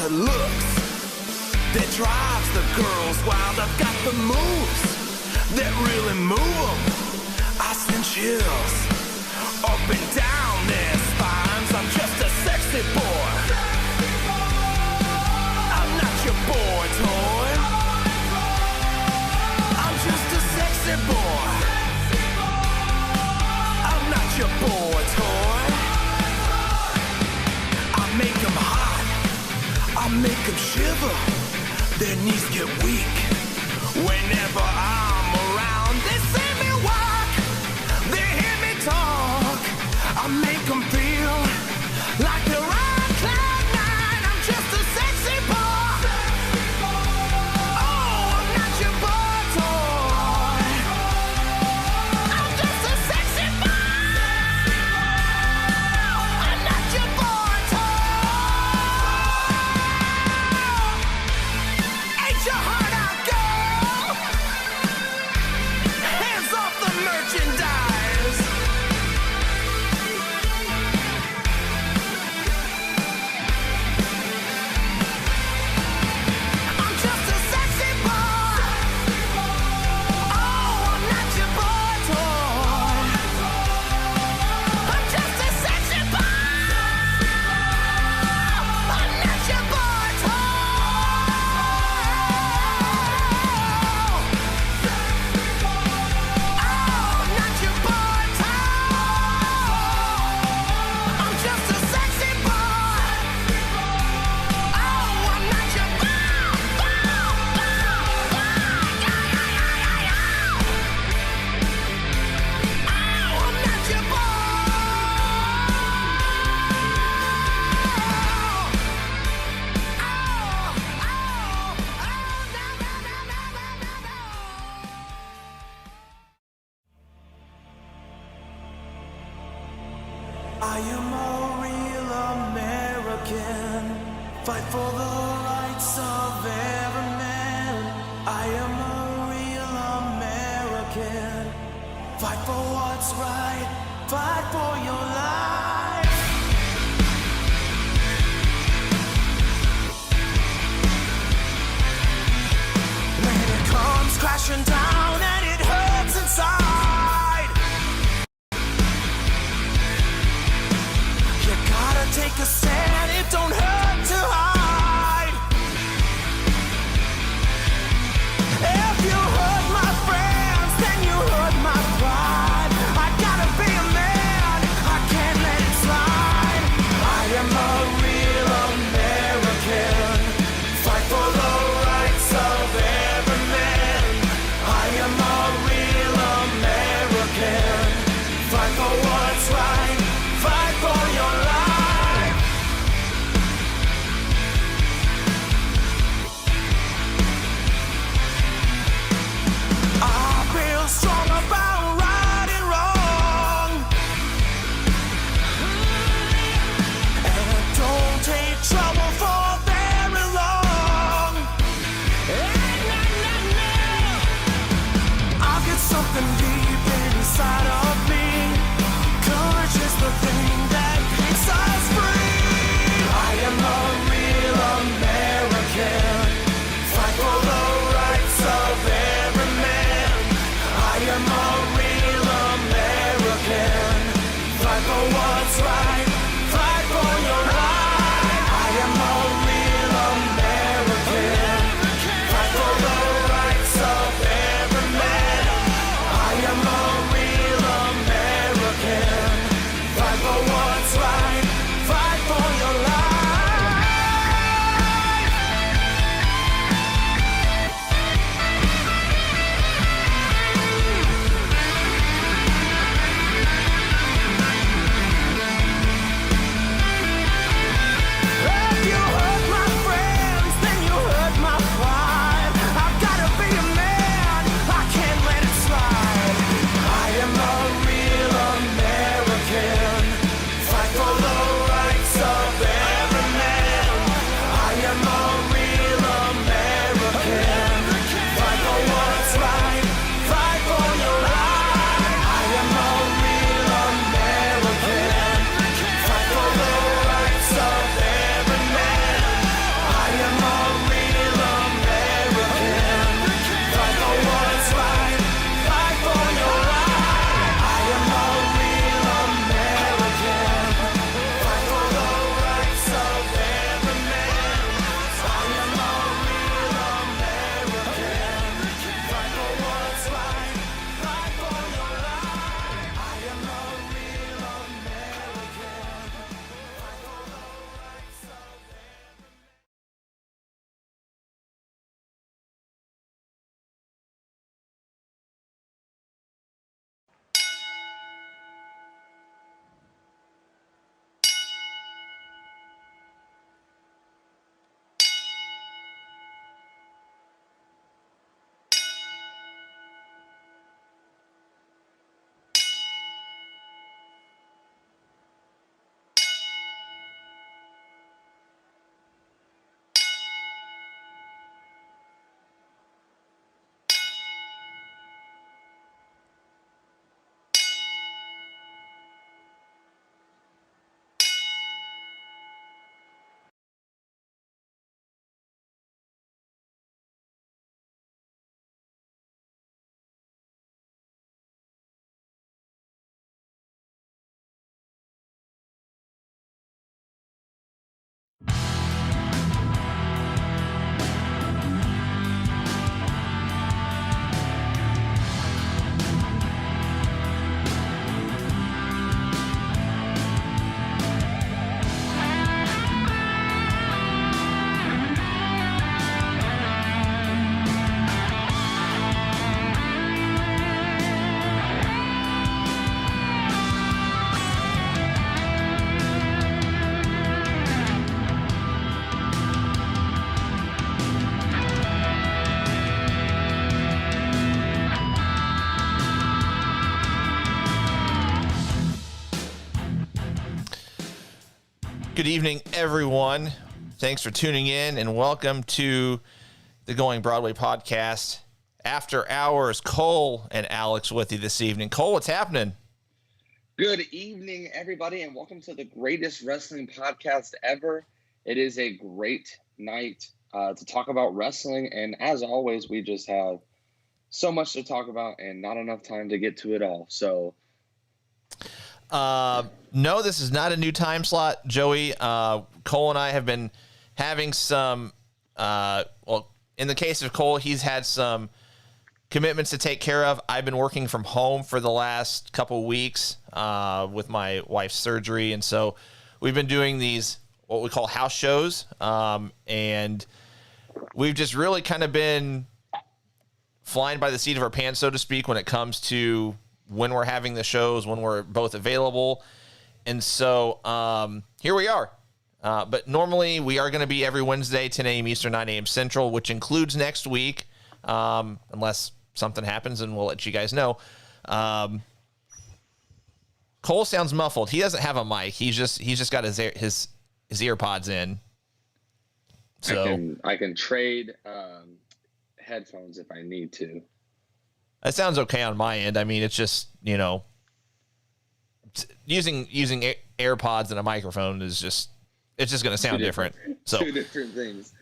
the looks that drives the girls wild. I've got the moves that really move them. I send chills up and down their spines. I'm just a sexy boy. I'm not your boy toy. I'm just a sexy boy. I'm not your boy toy. I make them hot, I make them shiver. Their knees get weak whenever I'm around. They see me walk, they hear me talk. I make them feel like they're on cloud nine. I'm just a sexy boy. Oh, I'm not your boy toy. I'm just a sexy boy. I'm not your boy toy. Ain't your heart out, girl? Hands off the merchandise. I'm just a sexy boy. Oh, I'm not your boy toy. I'm just a sexy boy. I'm not your boy toy. Oh, I'm not your boy toy. I'm just a sexy boy. Oh, I'm not your I am a real American. Fight for the rights of every man. I am a real American. Fight for what's right. Fight for your life. When it comes crashing down and it hurts inside, you gotta take a stand, it don't hurt to hide. If you hurt my friends, then you hurt my pride. I gotta be a man, I can't let it slide. I am a real American. Fight for the rights of every man. I am a real American. Fight for what's right. Fight for your life. Good evening, everyone. Thanks for tuning in, and welcome to the Going Broadway podcast. After Hours, Cole and Alex with you this evening. Cole, what's happening? Good evening, everybody, and welcome to the greatest wrestling podcast ever. It is a great night to talk about wrestling, and as always, we just have so much to talk about and not enough time to get to it all. So, no, this is not a new time slot, Joey. Cole and I have been having some, in the case of Cole, he's had some commitments to take care of. I've been working from home for the last couple of weeks with my wife's surgery, and so we've been doing these, what we call house shows, and we've just really kind of been flying by the seat of our pants, so to speak, when it comes to when we're having the shows, when we're both available. And so here we are. But normally we are going to be every Wednesday, 10 a.m. Eastern, 9 a.m. Central, which includes next week, unless something happens, and we'll let you guys know. Cole sounds muffled. He doesn't have a mic. He's just got his earpods in. So I can trade headphones if I need to. That sounds okay on my end. I mean, it's just, using AirPods and a microphone is just, it's just going to sound different. So two different things.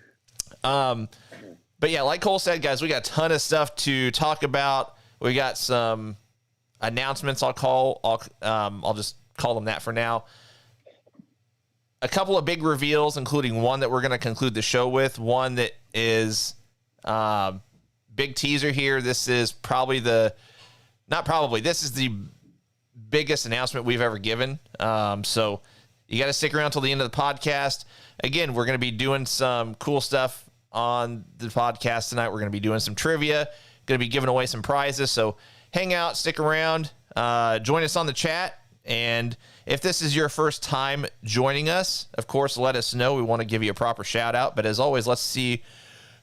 But yeah, like Cole said, guys, we got a ton of stuff to talk about. We got some announcements. I'll just call them that for now. A couple of big reveals, including one that we're going to conclude the show with. One that is big teaser here. This is this is the biggest announcement we've ever given. So you got to stick around till the end of the podcast. Again, we're going to be doing some cool stuff on the podcast tonight. We're going to be doing some trivia, going to be giving away some prizes. So hang out, stick around, join us on the chat. And if this is your first time joining us, of course, let us know. We want to give you a proper shout out. But as always, let's see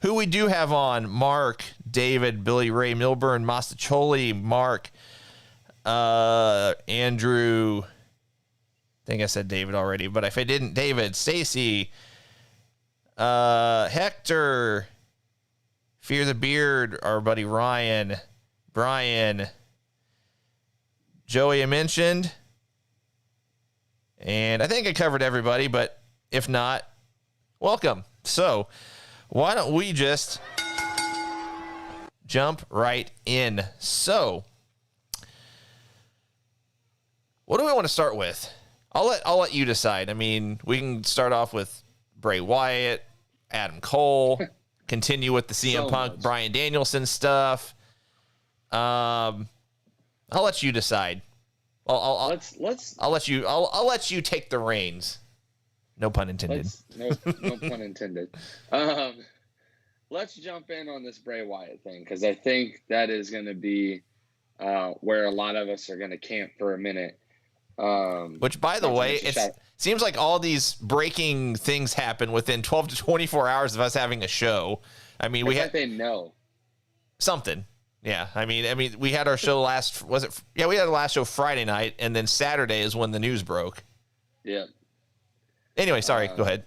who we do have on. Mark, David, Billy Ray Milburn, Mastacholi, Mark, Andrew. I think I said David already, but if I didn't, David, Stacy, Hector, Fear the Beard, our buddy Ryan, Brian, Joey I mentioned, and I think I covered everybody, but if not, welcome. So why don't we just jump right in? So what do we want to start with? I'll let you decide. I mean, we can start off with Bray Wyatt, Adam Cole, continue with the CM Punk, Bryan Danielson stuff. I'll let you decide. I'll let you take the reins. No pun intended. No pun intended. Let's jump in on this Bray Wyatt thing, because I think that is going to be where a lot of us are going to camp for a minute. Which, by the way, it seems like all these breaking things happen within 12 to 24 hours of us having a show. I mean, we know something. Yeah, I mean, we had our show we had the last show Friday night, and then Saturday is when the news broke. Yeah. Anyway, sorry, go ahead.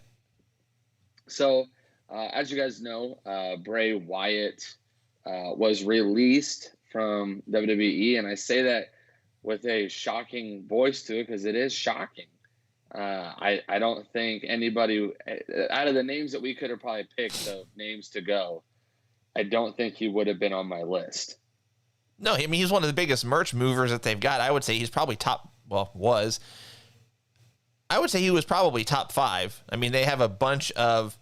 So, as you guys know, Bray Wyatt was released from WWE, and I say that with a shocking voice to it, because it is shocking. I don't think anybody, out of the names that we could have probably picked of names to go, I don't think he would have been on my list. No, I mean, he's one of the biggest merch movers that they've got. I would say he's probably I would say he was probably top 5. I mean, they have a bunch of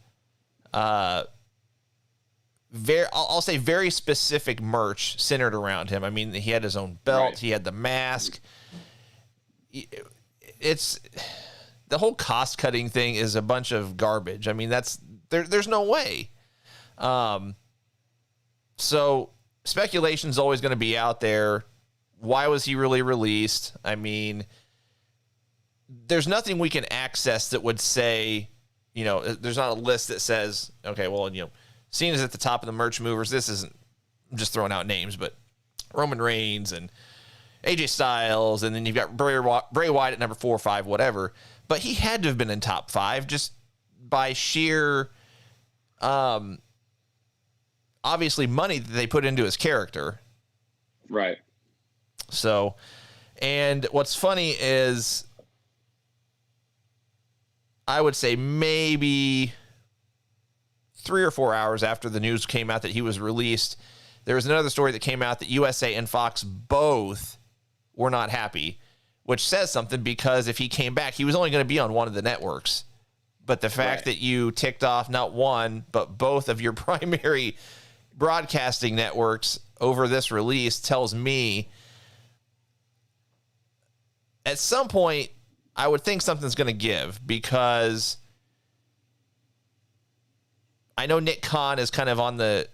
very specific merch centered around him. I mean, he had his own belt. Right. He had the mask. It's the whole cost-cutting thing is a bunch of garbage. I mean, there's no way. So speculation is always going to be out there. Why was he really released? I mean, there's nothing we can access that would say, there's not a list that says, okay, well, seeing as at the top of the merch movers, this isn't, I'm just throwing out names, but Roman Reigns and AJ Styles, and then you've got Bray Wyatt at number 4 or 5, whatever. but he had to have been in top 5 just by sheer, obviously money that they put into his character. Right. So, and what's funny is, I would say maybe 3 or 4 hours after the news came out that he was released, there was another story that came out that USA and Fox both were not happy, which says something, because if he came back, he was only going to be on one of the networks. But the fact that you ticked off not one, but both of your primary broadcasting networks over this release tells me at some point I would think something's going to give, because I know Nick Khan is kind of on the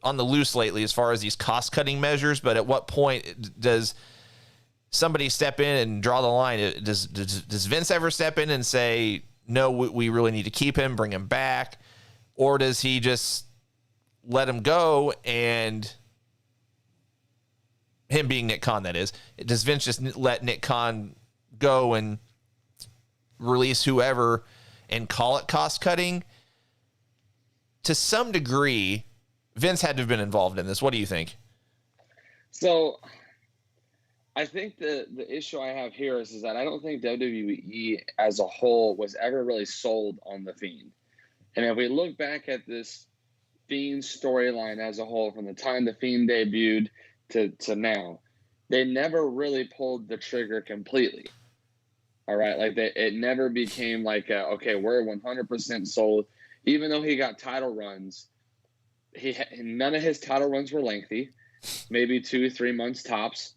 loose lately as far as these cost-cutting measures, but at what point does somebody step in and draw the line? Does Vince ever step in and say, no, we really need to keep him, bring him back? Or does he just let him go, and him being Nick Khan, that is, does Vince just let Nick Khan go and release whoever and call it cost-cutting? To some degree, Vince had to have been involved in this. What do you think? So I think the issue I have here is that I don't think WWE as a whole was ever really sold on The Fiend. And if we look back at this Fiend storyline as a whole, from the time The Fiend debuted to now, they never really pulled the trigger completely. All right? Like, it never became like, okay, we're 100% sold. Even though he got title runs, none of his title runs were lengthy, maybe 2-3 months tops.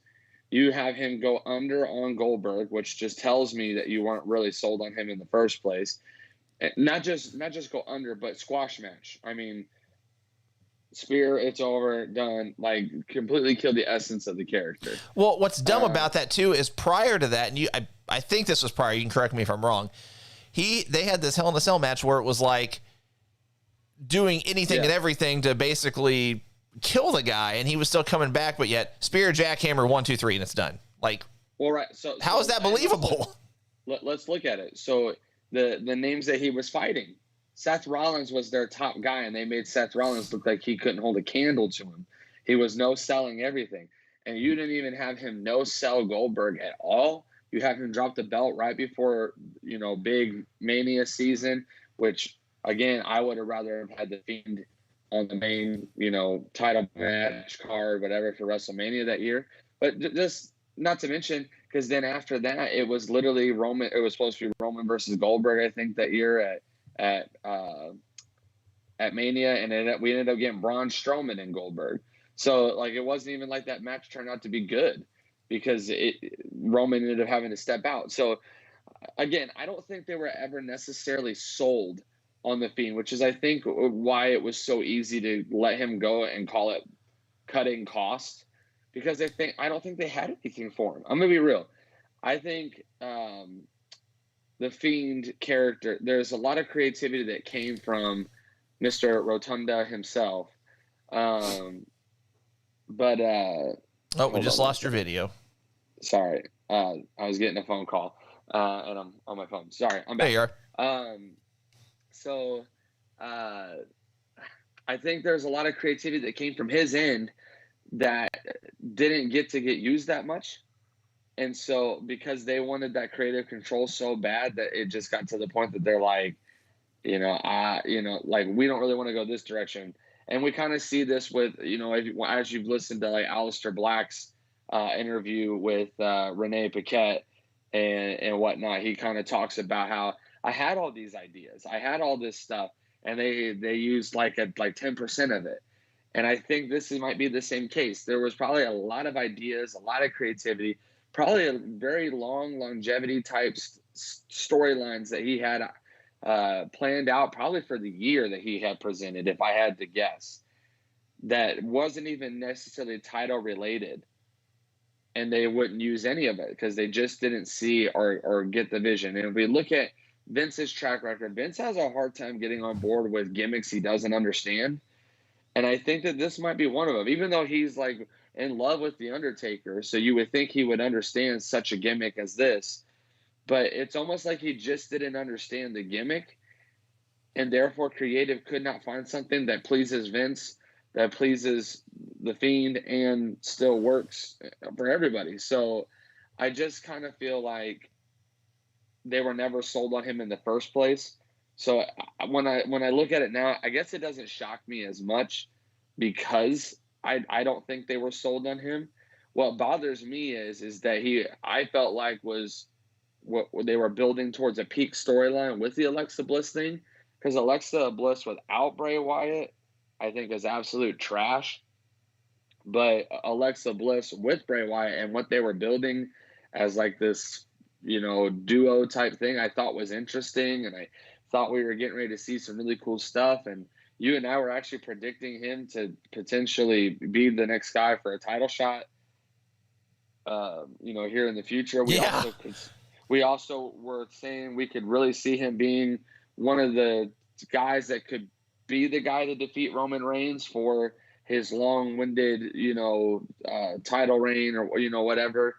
You have him go under on Goldberg, which just tells me that you weren't really sold on him in the first place. Not just go under, but squash match. I mean, spear, it's over, done. Like, completely killed the essence of the character. Well, what's dumb about that too is, prior to that, and I think this was prior, you can correct me if I'm wrong, they had this Hell in a Cell match where it was like doing anything and everything to basically kill the guy, and he was still coming back, but yet spear, jackhammer, 1, 2, 3, and it's done. Like, well, right. So how is that believable? Let's look at it. So the names that he was fighting, Seth Rollins was their top guy, and they made Seth Rollins look like he couldn't hold a candle to him. He was no-selling everything, and you didn't even have him no-sell Goldberg at all. You have him drop the belt right before, big Mania season, which, again, I would have rather have had The Fiend on the main, title match card, whatever, for WrestleMania that year. But just not to mention, because then after that, it was literally Roman. It was supposed to be Roman versus Goldberg, I think, that year at Mania, and we ended up getting Braun Strowman and Goldberg. So, like, it wasn't even like that match turned out to be good, because Roman ended up having to step out. So, again, I don't think they were ever necessarily sold on The Fiend, which is, I think, why it was so easy to let him go and call it cutting cost, because I don't think they had anything for him. I'm gonna be real. I think the Fiend character, there's a lot of creativity that came from Mr. Rotunda himself. We just lost your video. Sorry, I was getting a phone call, and I'm on my phone. Sorry, I'm back. There you are. So I think there's a lot of creativity that came from his end that didn't get used that much. And so, because they wanted that creative control so bad, that it just got to the point that they're like, like, we don't really want to go this direction. And we kind of see this with, as you've listened to, like, Aleister Black's interview with Renee Paquette and whatnot. He kind of talks about how, I had all these ideas, I had all this stuff, and they used like 10% of it. And I think this might be the same case. There was probably a lot of ideas, a lot of creativity, probably a very long longevity type storylines that he had planned out probably for the year that he had presented, if I had to guess, that wasn't even necessarily title related. And they wouldn't use any of it because they just didn't see or get the vision. And if we look at Vince's track record, Vince has a hard time getting on board with gimmicks he doesn't understand. And I think that this might be one of them, even though he's like in love with The Undertaker. So you would think he would understand such a gimmick as this. but it's almost like he just didn't understand the gimmick, and therefore creative could not find something that pleases Vince, that pleases the Fiend, and still works for everybody. So I just kind of feel like they were never sold on him in the first place. So when I look at it now, I guess it doesn't shock me as much because I don't think they were sold on him. What bothers me is that I felt like was what they were building towards a peak storyline with the Alexa Bliss thing, because Alexa Bliss without Bray Wyatt, I think, is absolute trash. But Alexa Bliss with Bray Wyatt and what they were building as like this, duo type thing, I thought was interesting, and I thought we were getting ready to see some really cool stuff. And you and I were actually predicting him to potentially be the next guy for a title shot, here in the future. We also were saying we could really see him being one of the guys that could be the guy to defeat Roman Reigns for his long-winded, title reign or, whatever.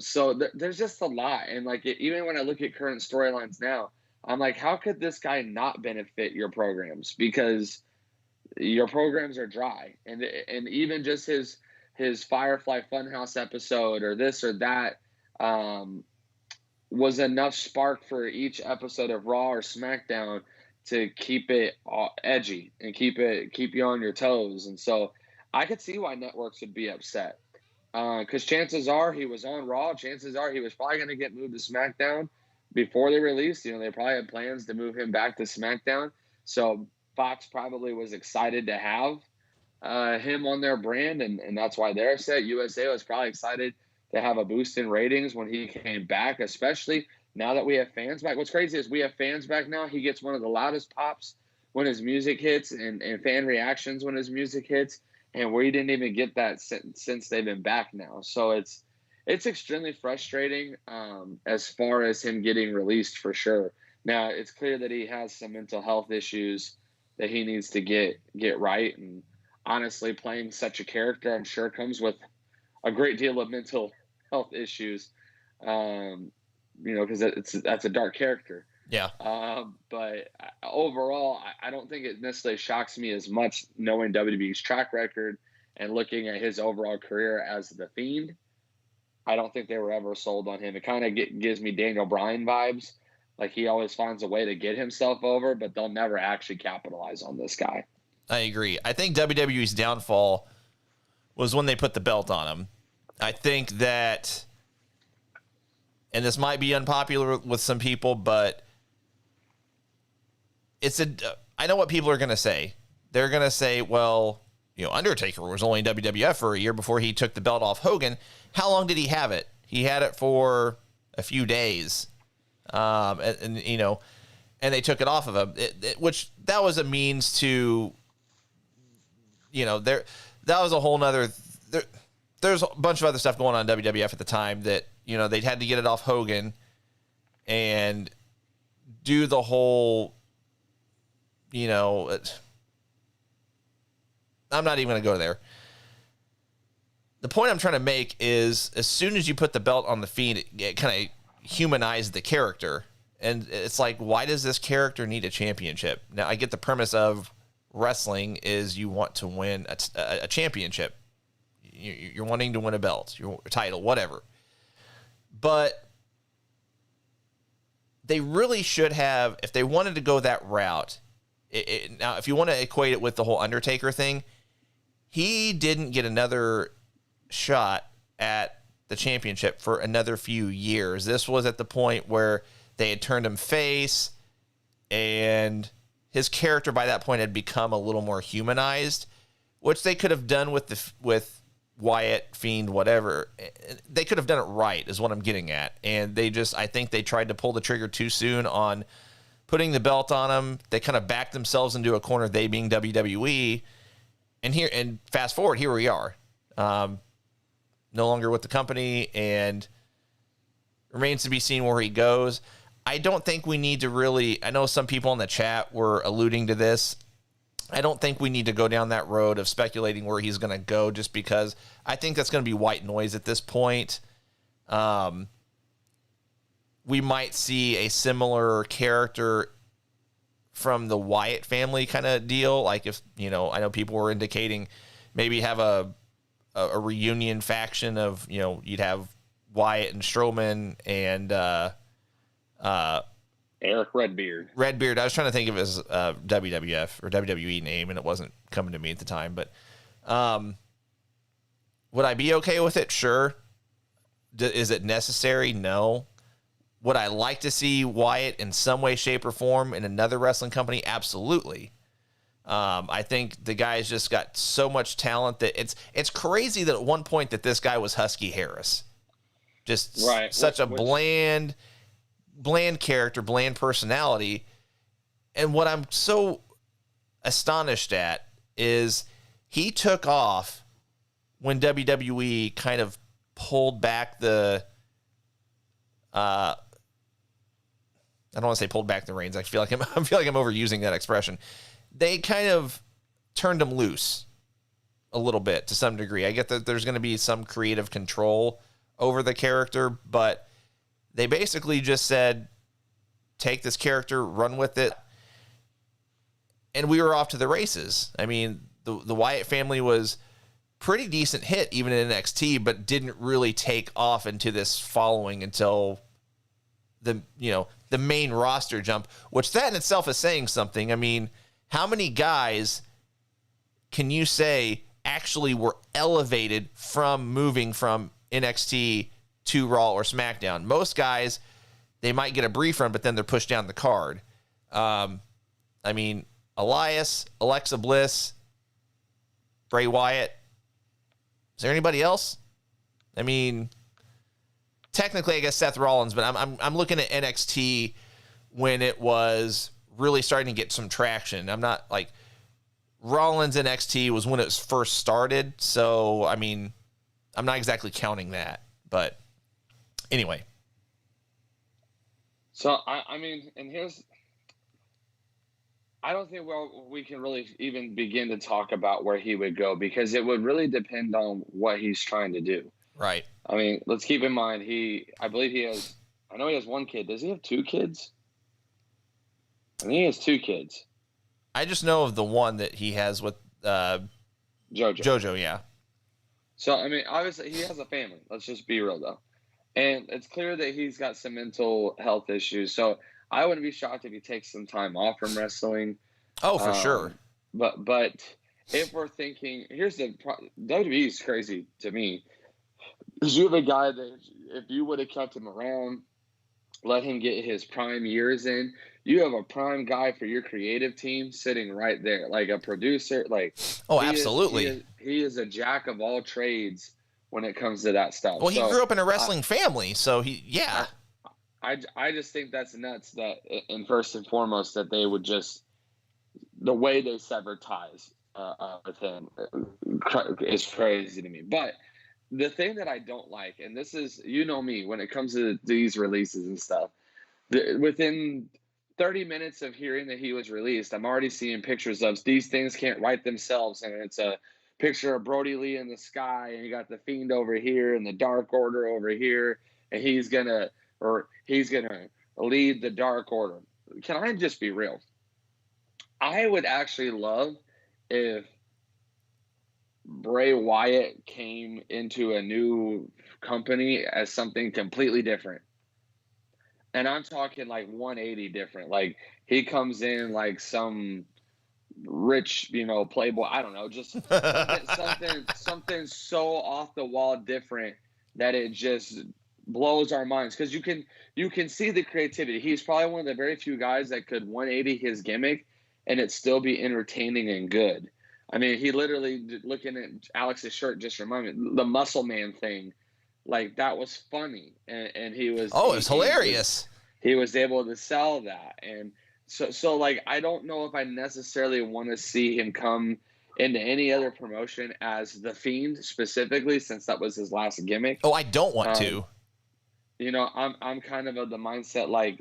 So there's just a lot. And like, even when I look at current storylines now, I'm like, how could this guy not benefit your programs? Because your programs are dry. And even just his Firefly Funhouse episode or this or that, was enough spark for each episode of Raw or SmackDown to keep it edgy and keep you on your toes. And so I could see why networks would be upset, because chances are he was on Raw. Chances are he was probably going to get moved to SmackDown before they released. They probably had plans to move him back to SmackDown. So Fox probably was excited to have him on their brand, and that's why they're upset. USA was probably excited to have a boost in ratings when he came back, especially now that we have fans back. What's crazy is we have fans back now. He gets one of the loudest pops when his music hits, and fan reactions when his music hits, and we didn't even get that since they've been back now. So it's extremely frustrating as far as him getting released, for sure. Now, it's clear that he has some mental health issues that he needs to get right, and honestly, playing such a character, I'm sure, comes with a great deal of mental health issues, because that's a dark character. Yeah. But overall, I don't think it necessarily shocks me as much knowing WWE's track record and looking at his overall career as the Fiend. I don't think they were ever sold on him. It kind of gives me Daniel Bryan vibes. Like, he always finds a way to get himself over, but they'll never actually capitalize on this guy. I agree. I think WWE's downfall was when they put the belt on him. I think that, and this might be unpopular with some people, but I know what people are going to say. They're going to say, well, Undertaker was only in WWF for a year before he took the belt off Hogan. How long did he have it? He had it for a few days. And they took it off of him, which that was a means to, that was a whole nother, there's a bunch of other stuff going on in WWF at the time that, they'd had to get it off Hogan and do the whole, I'm not even going to go there. The point I'm trying to make is, as soon as you put the belt on the Fiend, it kind of humanized the character. And it's like, why does this character need a championship? Now, I get the premise of wrestling is you want to win a championship. You're wanting to win a belt, your title, whatever. But they really should have, if they wanted to go that route. Now, if you want to equate it with the whole Undertaker thing, he didn't get another shot at the championship for another few years. This was at the point where they had turned him face, and his character by that point had become a little more humanized, which they could have done with Wyatt, Fiend, whatever. They could have done it right, is what I'm getting at. And I think they tried to pull the trigger too soon on putting the belt on him. They kind of backed themselves into a corner, they being WWE. And fast forward, here we are. No longer with the company, and remains to be seen where he goes. I don't think we need to really, I know some people in the chat were alluding to this. I don't think we need to go down that road of speculating where he's going to go, just because I think that's going to be white noise at this point. we might see a similar character from the Wyatt family kind of deal. Like if, I know people were indicating maybe have a reunion faction of, you'd have Wyatt and Strowman and Eric Redbeard. Redbeard. I was trying to think of his WWF or WWE name, and it wasn't coming to me at the time. But would I be okay with it? Sure. Is it necessary? No. Would I like to see Wyatt in some way, shape, or form in another wrestling company? Absolutely. I think the guy's just got so much talent that it's crazy that at one point that this guy was Husky Harris. Just right. Such a bland character, bland personality. And what I'm so astonished at is he took off when WWE kind of pulled back the I don't want to say pulled back the reins. I feel like I'm overusing that expression. They kind of turned him loose a little bit to some degree. I get that there's going to be some creative control over the character, but they basically just said, take this character, run with it. And we were off to the races. I mean, the Wyatt family was pretty decent hit even in NXT, but didn't really take off into this following until the main roster jump, which that in itself is saying something. I mean, how many guys can you say actually were elevated from moving from NXT to Raw or SmackDown? Most guys, they might get a brief run, but then they're pushed down the card. I mean, Elias, Alexa Bliss, Bray Wyatt. Is there anybody else? I mean, technically, I guess Seth Rollins, but I'm looking at NXT when it was really starting to get some traction. I'm not like Rollins NXT was when it was first started, so I mean, I'm not exactly counting that, but anyway. So I mean, and I don't think we can really even begin to talk about where he would go, because it would really depend on what he's trying to do. Right. I mean, let's keep in mind I know he has one kid. Does he have two kids? I think he has two kids. I just know of the one that he has with JoJo, yeah. So, I mean, obviously he has a family. Let's just be real, though. And it's clear that he's got some mental health issues. So I wouldn't be shocked if he takes some time off from wrestling. Oh, for sure. But if we're thinking, WWE is crazy to me. Because you have a guy that if you would have kept him around, let him get his prime years in, you have a prime guy for your creative team sitting right there, like a producer. Like, oh, absolutely. He is a jack of all trades when it comes to that stuff. Well, he grew up in a wrestling family, so I just think that's nuts that, and first and foremost, that they would just, the way they sever ties with him is crazy to me. But the thing that I don't like, and this is, me, when it comes to these releases and stuff, within 30 minutes of hearing that he was released, I'm already seeing pictures of these things can't write themselves. And it's a picture of Brody Lee in the sky, and you got the Fiend over here and the Dark Order over here, and he's going to lead the Dark Order. Can I just be real? I would actually love if Bray Wyatt came into a new company as something completely different. And I'm talking like 180 different. Like he comes in like some rich, playboy. I don't know, just something so off the wall different that it just blows our minds. Because you can see the creativity. He's probably one of the very few guys that could 180 his gimmick and it still be entertaining and good. I mean, he literally, looking at Alex's shirt, just reminded me, the Muscle Man thing, like that was funny, and he was. Oh, it was hilarious. He was able to sell that, and so like I don't know if I necessarily want to see him come into any other promotion as the Fiend specifically, since that was his last gimmick. Oh, I don't want to. I'm kind of the mindset like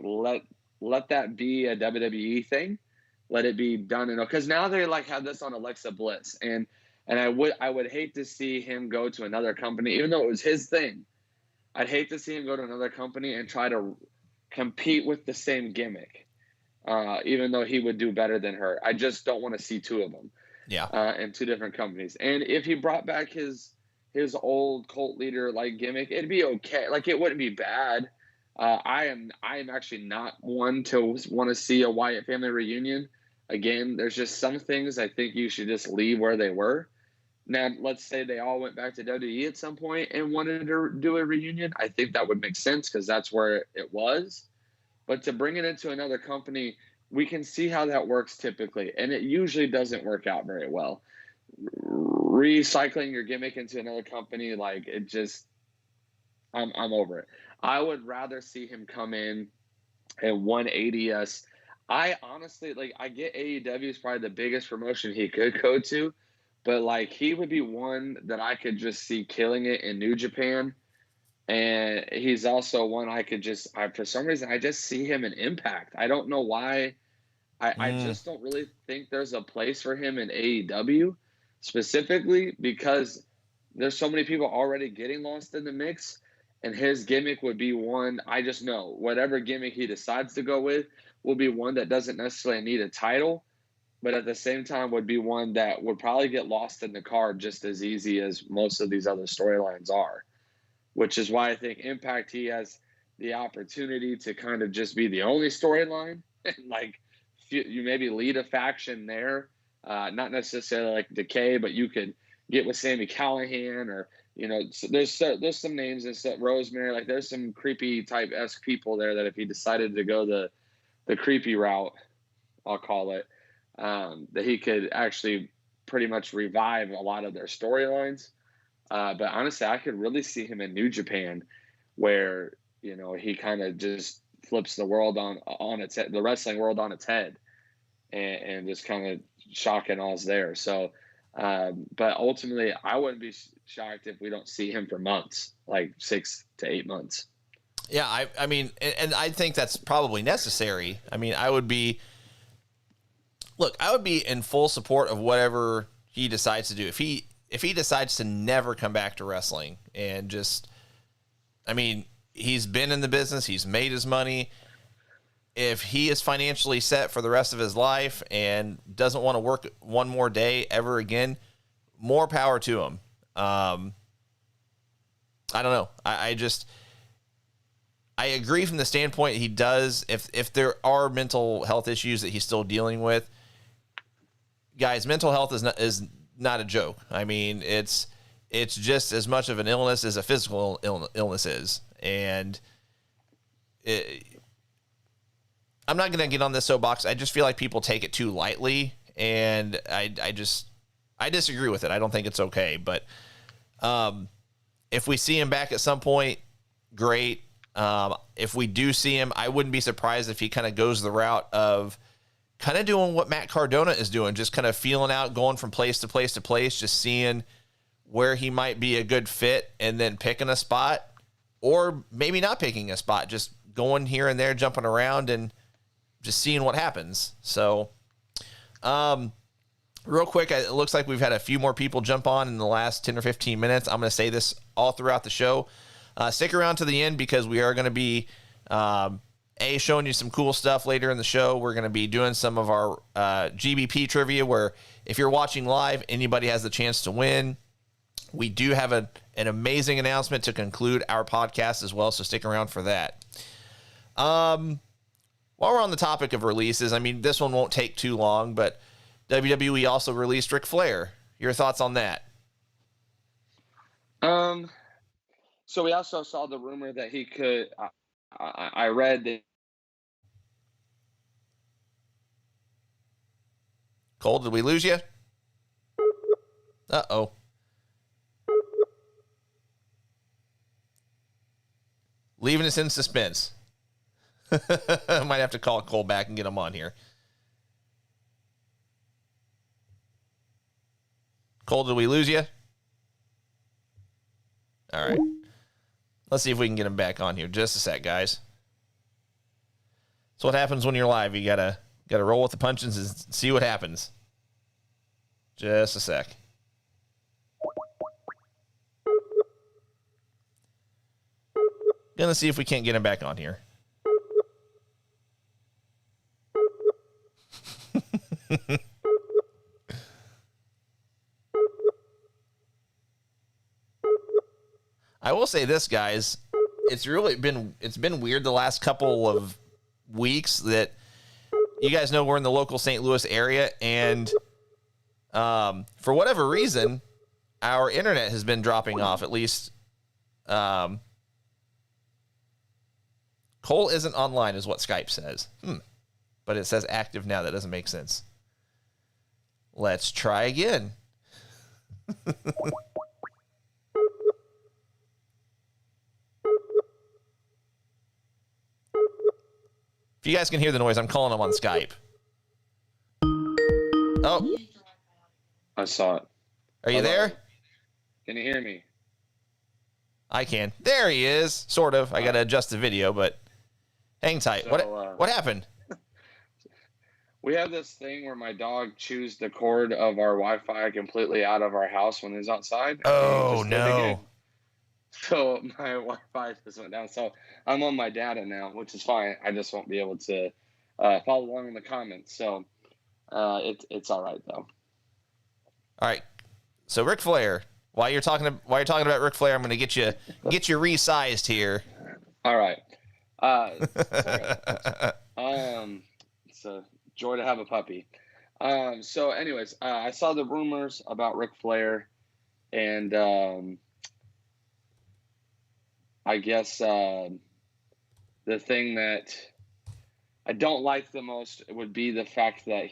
let that be a WWE thing. Let it be done, because now they like have this on Alexa Bliss, and I would hate to see him go to another company, even though it was his thing. I'd hate to see him go to another company and try to compete with the same gimmick, even though he would do better than her. I just don't want to see two of them in two different companies. And if he brought back his old cult leader like gimmick, it'd be okay. Like, it wouldn't be bad. I am actually not one to want to see a Wyatt family reunion. Again, there's just some things I think you should just leave where they were. Now, let's say they all went back to WWE at some point and wanted to do a reunion. I think that would make sense because that's where it was. But to bring it into another company, we can see how that works typically, and it usually doesn't work out very well. Recycling your gimmick into another company, like, it just, I'm over it. I would rather see him come in and 180 us. I honestly, like, I get AEW is probably the biggest promotion he could go to, but, like, he would be one that I could just see killing it in New Japan. And he's also one I could just, for some reason, I just see him in Impact. I don't know why. I just don't really think there's a place for him in AEW specifically, because there's so many people already getting lost in the mix. And his gimmick would be one, I just know, whatever gimmick he decides to go with will be one that doesn't necessarily need a title, but at the same time would be one that would probably get lost in the card just as easy as most of these other storylines are, which is why I think Impact, he has the opportunity to kind of just be the only storyline. Like, you maybe lead a faction there, not necessarily like Decay, but you could get with Sami Callihan, or, you know, there's some names and stuff, Rosemary, like, there's some creepy type-esque people there that if he decided to go the creepy route, I'll call it, that he could actually pretty much revive a lot of their storylines. But honestly, I could really see him in New Japan, where, you know, he kind of just flips the world on its head, the wrestling world on its head, and just kind of shock and awes there. So, but ultimately, I wouldn't be shocked if we don't see him for months, like 6 to 8 months. Yeah, I mean, and I think that's probably necessary. I mean, I would be in full support of whatever he decides to do. If he decides to never come back to wrestling and just, I mean, he's been in the business, he's made his money. If he is financially set for the rest of his life and doesn't want to work one more day ever again, more power to him. I don't know. I agree from the standpoint he does. If there are mental health issues that he's still dealing with, guys, mental health is not a joke. I mean, it's just as much of an illness as a physical illness is. And I'm not going to get on this soapbox. I just feel like people take it too lightly, and I disagree with it. I don't think it's okay. But if we see him back at some point, great. If we do see him, I wouldn't be surprised if he kind of goes the route of kind of doing what Matt Cardona is doing, just kind of feeling out, going from place to place to place, just seeing where he might be a good fit and then picking a spot, or maybe not picking a spot, just going here and there, jumping around and just seeing what happens. So, real quick, it looks like we've had a few more people jump on in the last 10 or 15 minutes. I'm going to say this all throughout the show. Stick around to the end because we are going to be showing you some cool stuff later in the show. We're going to be doing some of our GBP trivia, where if you're watching live, anybody has the chance to win. We do have an amazing announcement to conclude our podcast as well, so stick around for that. While we're on the topic of releases, I mean, this one won't take too long, but WWE also released Ric Flair. Your thoughts on that? So we also saw the rumor that he could. I read that. Cole, did we lose you? Uh-oh. Leaving us in suspense. I might have to call Cole back and get him on here. Cole, did we lose you? All right. Let's see if we can get him back on here. Just a sec, guys. That's what happens when you're live. You gotta roll with the punches and see what happens. Just a sec. Gonna see if we can't get him back on here. I will say this, guys. It's been weird the last couple of weeks that you guys know we're in the local St. Louis area, and for whatever reason, our internet has been dropping off. At least Cole isn't online, is what Skype says. But it says active now. That doesn't make sense. Let's try again. If you guys can hear the noise, I'm calling him on Skype. Oh. I saw it. Are you there? Can you hear me? I can. There he is. Sort of. I got to adjust the video, but hang tight. So, what happened? We have this thing where my dog chews the cord of our Wi-Fi completely out of our house when he's outside. Oh, no. So my Wi-Fi just went down. So I'm on my data now, which is fine. I just won't be able to follow along in the comments. So it's all right, though. All right. So Ric Flair, while you're talking about Ric Flair, I'm going to get you resized here. All right. It's a joy to have a puppy. So anyways, I saw the rumors about Ric Flair, and I guess the thing that I don't like the most would be the fact that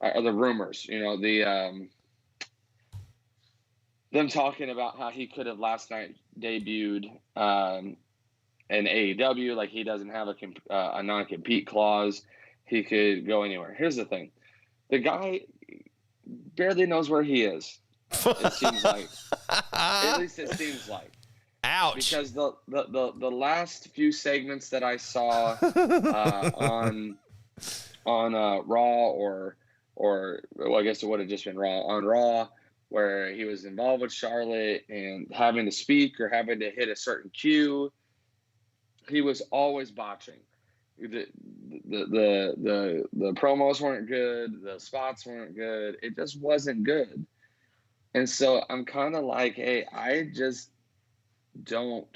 or the rumors, them talking about how he could have last night debuted in AEW, like he doesn't have a non-compete clause. He could go anywhere. Here's the thing. The guy barely knows where he is. It seems like. At least it seems like. Ouch. Because the last few segments that I saw on Raw or well, I guess it would have just been Raw, on Raw, where he was involved with Charlotte and having to speak or having to hit a certain cue, he was always botching. The promos weren't good, the spots weren't good. It just wasn't good. And so I'm kind of like, hey, I just don't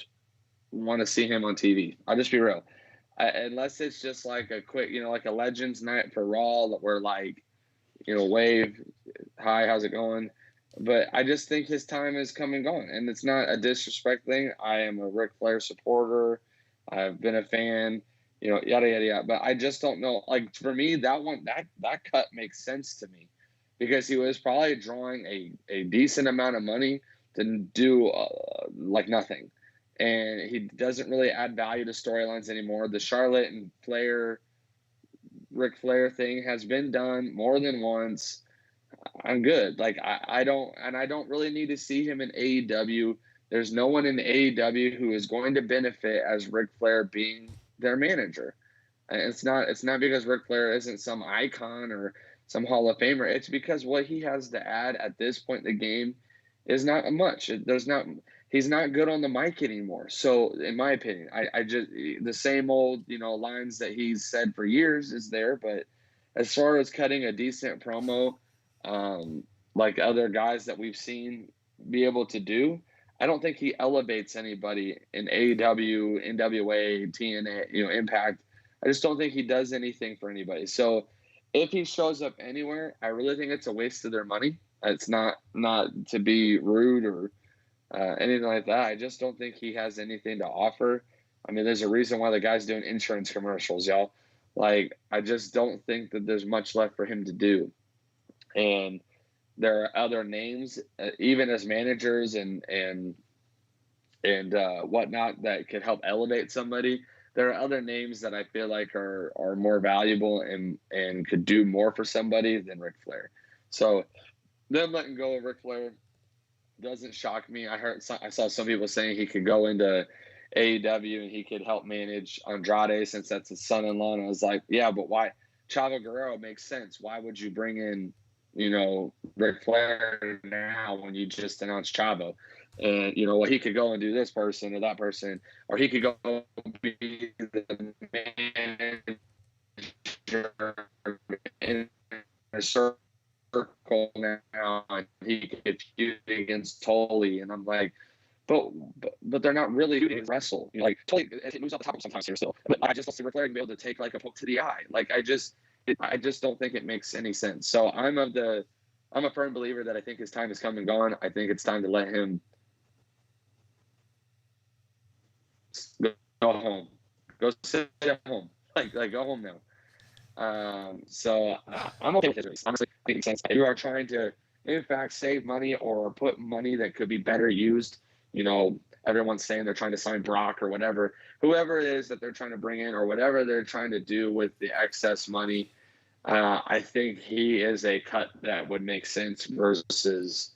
want to see him on TV. I'll just be real. Unless it's just like a quick, like a Legends night for Raw that we're like, wave, hi, how's it going? But I just think his time is come and gone. And it's not a disrespect thing. I am a Ric Flair supporter. I've been a fan, yada, yada, yada. But I just don't know. Like, for me, that cut makes sense to me because he was probably drawing a decent amount of money to do like nothing. And he doesn't really add value to storylines anymore. The Charlotte and Ric Flair thing has been done more than once. I'm good. Like I don't really need to see him in AEW. There's no one in AEW who is going to benefit as Ric Flair being their manager. And it's not because Ric Flair isn't some icon or some Hall of Famer. It's because what he has to add at this point in the game is not much. He's not good on the mic anymore. So in my opinion, I just, the same old, lines that he's said for years is there. But as far as cutting a decent promo, like other guys that we've seen be able to do, I don't think he elevates anybody in AEW, NWA, TNA, Impact. I just don't think he does anything for anybody. So if he shows up anywhere, I really think it's a waste of their money. It's not to be rude or anything like that. I just don't think he has anything to offer. I mean, there's a reason why the guy's doing insurance commercials, y'all. Like, I just don't think that there's much left for him to do. And there are other names, even as managers and whatnot, that could help elevate somebody. There are other names that I feel like are more valuable and could do more for somebody than Ric Flair. So them letting go of Ric Flair doesn't shock me. I saw some people saying he could go into AEW and he could help manage Andrade since that's his son-in-law. And I was like, yeah, but why? Chavo Guerrero makes sense. Why would you bring in, Ric Flair now when you just announced Chavo? And, well, he could go and do this person or that person, or he could go be the manager in a circle now, and he could feud against Tully, and I'm like, but they're not really doing wrestle. Like Tully, it moves off the top sometimes here still, but I just don't see Ric Flair be able to take like a poke to the eye. Like I just don't think it makes any sense. So I'm a firm believer that I think his time has come and gone. I think it's time to let him go home, go sit at home, like go home now. So I'm okay with his race. Honestly, I think it makes sense. If you are trying to, in fact, save money or put money that could be better used, everyone's saying they're trying to sign Brock or whatever, whoever it is that they're trying to bring in or whatever they're trying to do with the excess money. I think he is a cut that would make sense versus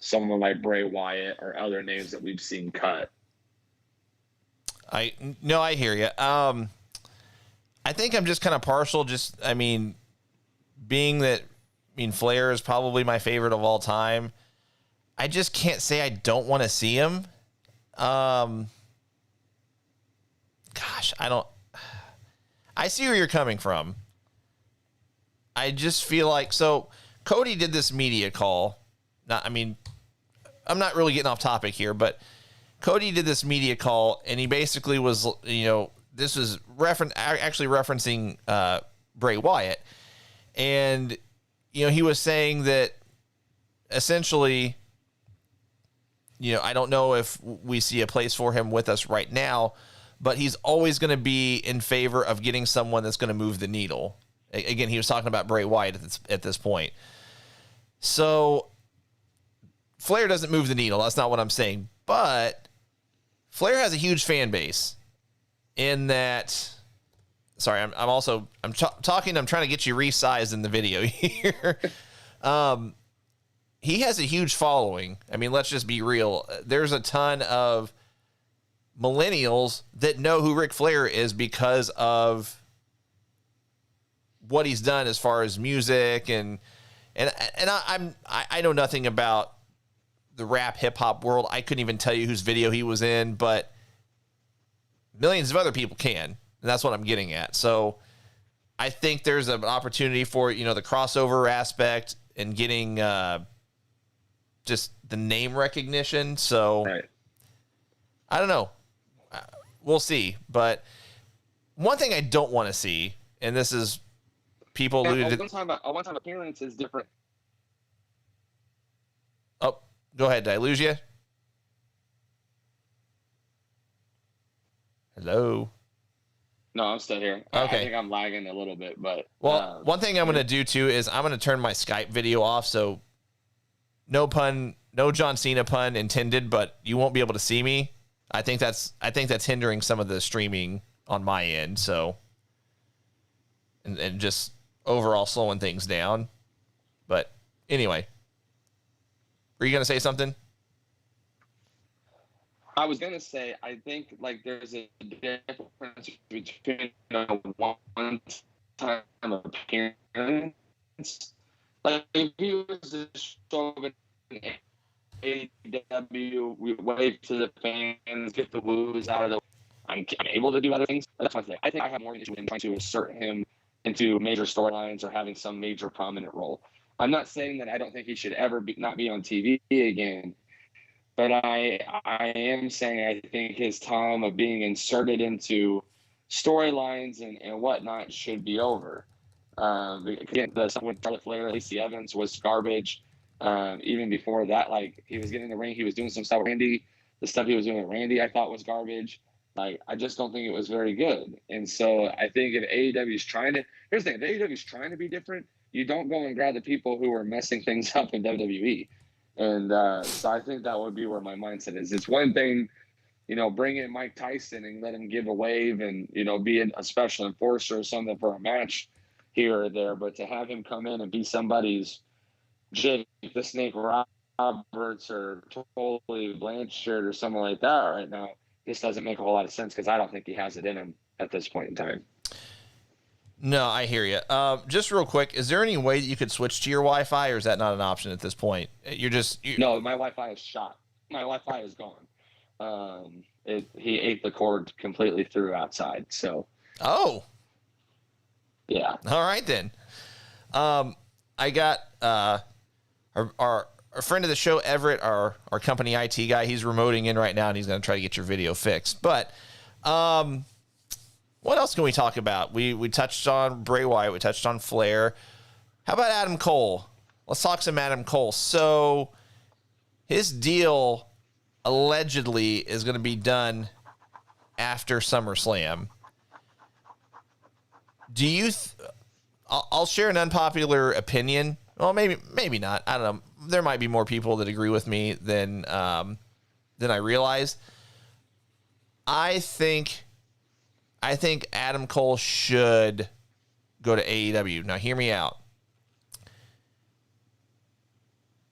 someone like Bray Wyatt or other names that we've seen cut. I hear you. I think I'm just kind of partial. Flair is probably my favorite of all time. I just can't say I don't want to see him. I see where you're coming from. I just feel like, so Cody did this media call. I'm not really getting off topic here, but Cody did this media call, and he basically was, this was referencing Bray Wyatt. And, he was saying that essentially, I don't know if we see a place for him with us right now, but he's always going to be in favor of getting someone that's going to move the needle. Again, he was talking about Bray Wyatt at this point. So Flair doesn't move the needle. That's not what I'm saying. But Flair has a huge fan base in that. Sorry, I'm talking. I'm trying to get you resized in the video here. He has a huge following. Let's just be real. There's a ton of millennials that know who Ric Flair is because of what he's done as far as music and I know nothing about the rap hip hop world. I couldn't even tell you whose video he was in, but millions of other people can, and that's what I'm getting at. So I think there's an opportunity for, the crossover aspect and getting just the name recognition. So Right. I don't know. We'll see. But one thing I don't want to see, and this is people alluded to. A one-time appearance is different. Oh, go ahead. Did I lose you? Hello? No, I'm still here. Okay. I think I'm lagging a little bit, but one thing I'm going to do too is I'm going to turn my Skype video off. So no John Cena pun intended, but you won't be able to see me. I think that's hindering some of the streaming on my end. So, and just overall slowing things down. But anyway, were you going to say something? I was going to say, I think there's a difference between a one-time appearance. Like if he was just show of an AEW, we wave to the fans, get the woos out of the. I'm able to do other things. That's my thing. I think I have more issue in trying to insert him into major storylines or having some major prominent role. I'm not saying that I don't think he should ever not be on TV again, but I am saying I think his time of being inserted into storylines and whatnot should be over. Again, the stuff with Charlotte Flair, Lacey Evans was garbage. Even before that, he was getting in the ring, he was doing some stuff with Randy. The stuff he was doing with Randy, I thought was garbage. I just don't think it was very good. And so I think if AEW is trying to, here's the thing, if AEW is trying to be different, you don't go and grab the people who are messing things up in WWE. And so I think that would be where my mindset is. It's one thing, bring in Mike Tyson and let him give a wave and, be a special enforcer or something for a match here or there. But to have him come in and be somebody's Jake the Snake Roberts or Tully Blanchard or something like that right now, this doesn't make a whole lot of sense because I don't think he has it in him at this point in time. No, I hear you. Just real quick, is there any way that you could switch to your Wi-Fi, or is that not an option at this point? No, my Wi-Fi is shot. My Wi-Fi is gone. He ate the cord completely through outside. So. Oh. Yeah. All right then. I I got our friend of the show, Everett, our company IT guy. He's remoting in right now, and he's going to try to get your video fixed. But what else can we talk about? We touched on Bray Wyatt. We touched on Flair. How about Adam Cole? Let's talk some Adam Cole. So his deal allegedly is going to be after SummerSlam. Do you? I'll share an unpopular opinion. Well, maybe not. I don't know. There might be more people that agree with me than I realize. I think Adam Cole should go to AEW. Now, hear me out.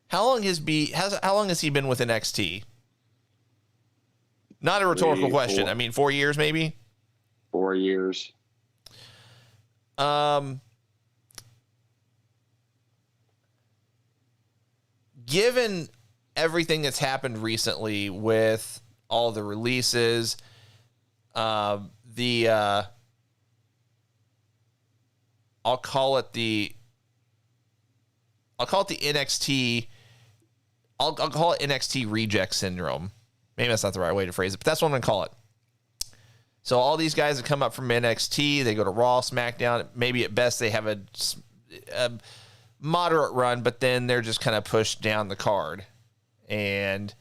How long has he been with NXT? Not a rhetorical question. 4. I mean, 4 years maybe? 4 years. Given everything that's happened recently with all the releases, I'll call it the NXT. I'll call it NXT reject syndrome. Maybe that's not the right way to phrase it, but that's what I'm going to call it. So all these guys that come up from NXT, they go to Raw, SmackDown. Maybe at best they have a moderate run, but then they're just kind of pushed down the card. And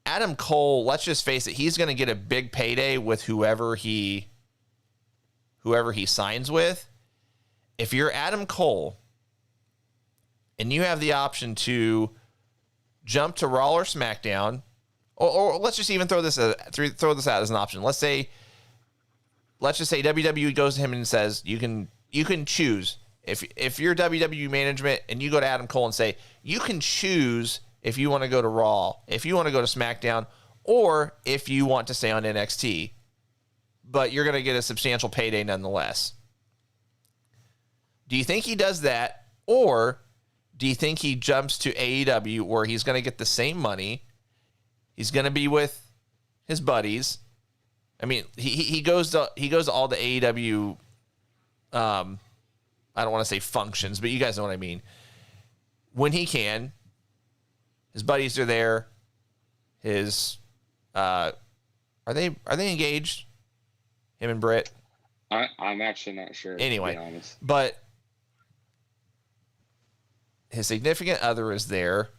Adam Cole, let's just face it, he's going to get a big payday with whoever he signs with. If you're Adam Cole and you have the option to jump to Raw or SmackDown, or let's just even throw this out as an option. Let's just say WWE goes to him and says, you can choose. If you're WWE management and you go to Adam Cole and say, you can choose if you want to go to Raw, if you want to go to SmackDown, or if you want to stay on NXT, but you're going to get a substantial payday nonetheless. Do you think he does that, or do you think he jumps to AEW where he's going to get the same money? He's going to be with his buddies. I mean, he goes to all the AEW. I don't want to say functions, but you guys know what I mean. When he can, his buddies are there. His are they engaged? Him and Britt. I'm actually not sure. Anyway, to be honest. But his significant other is there.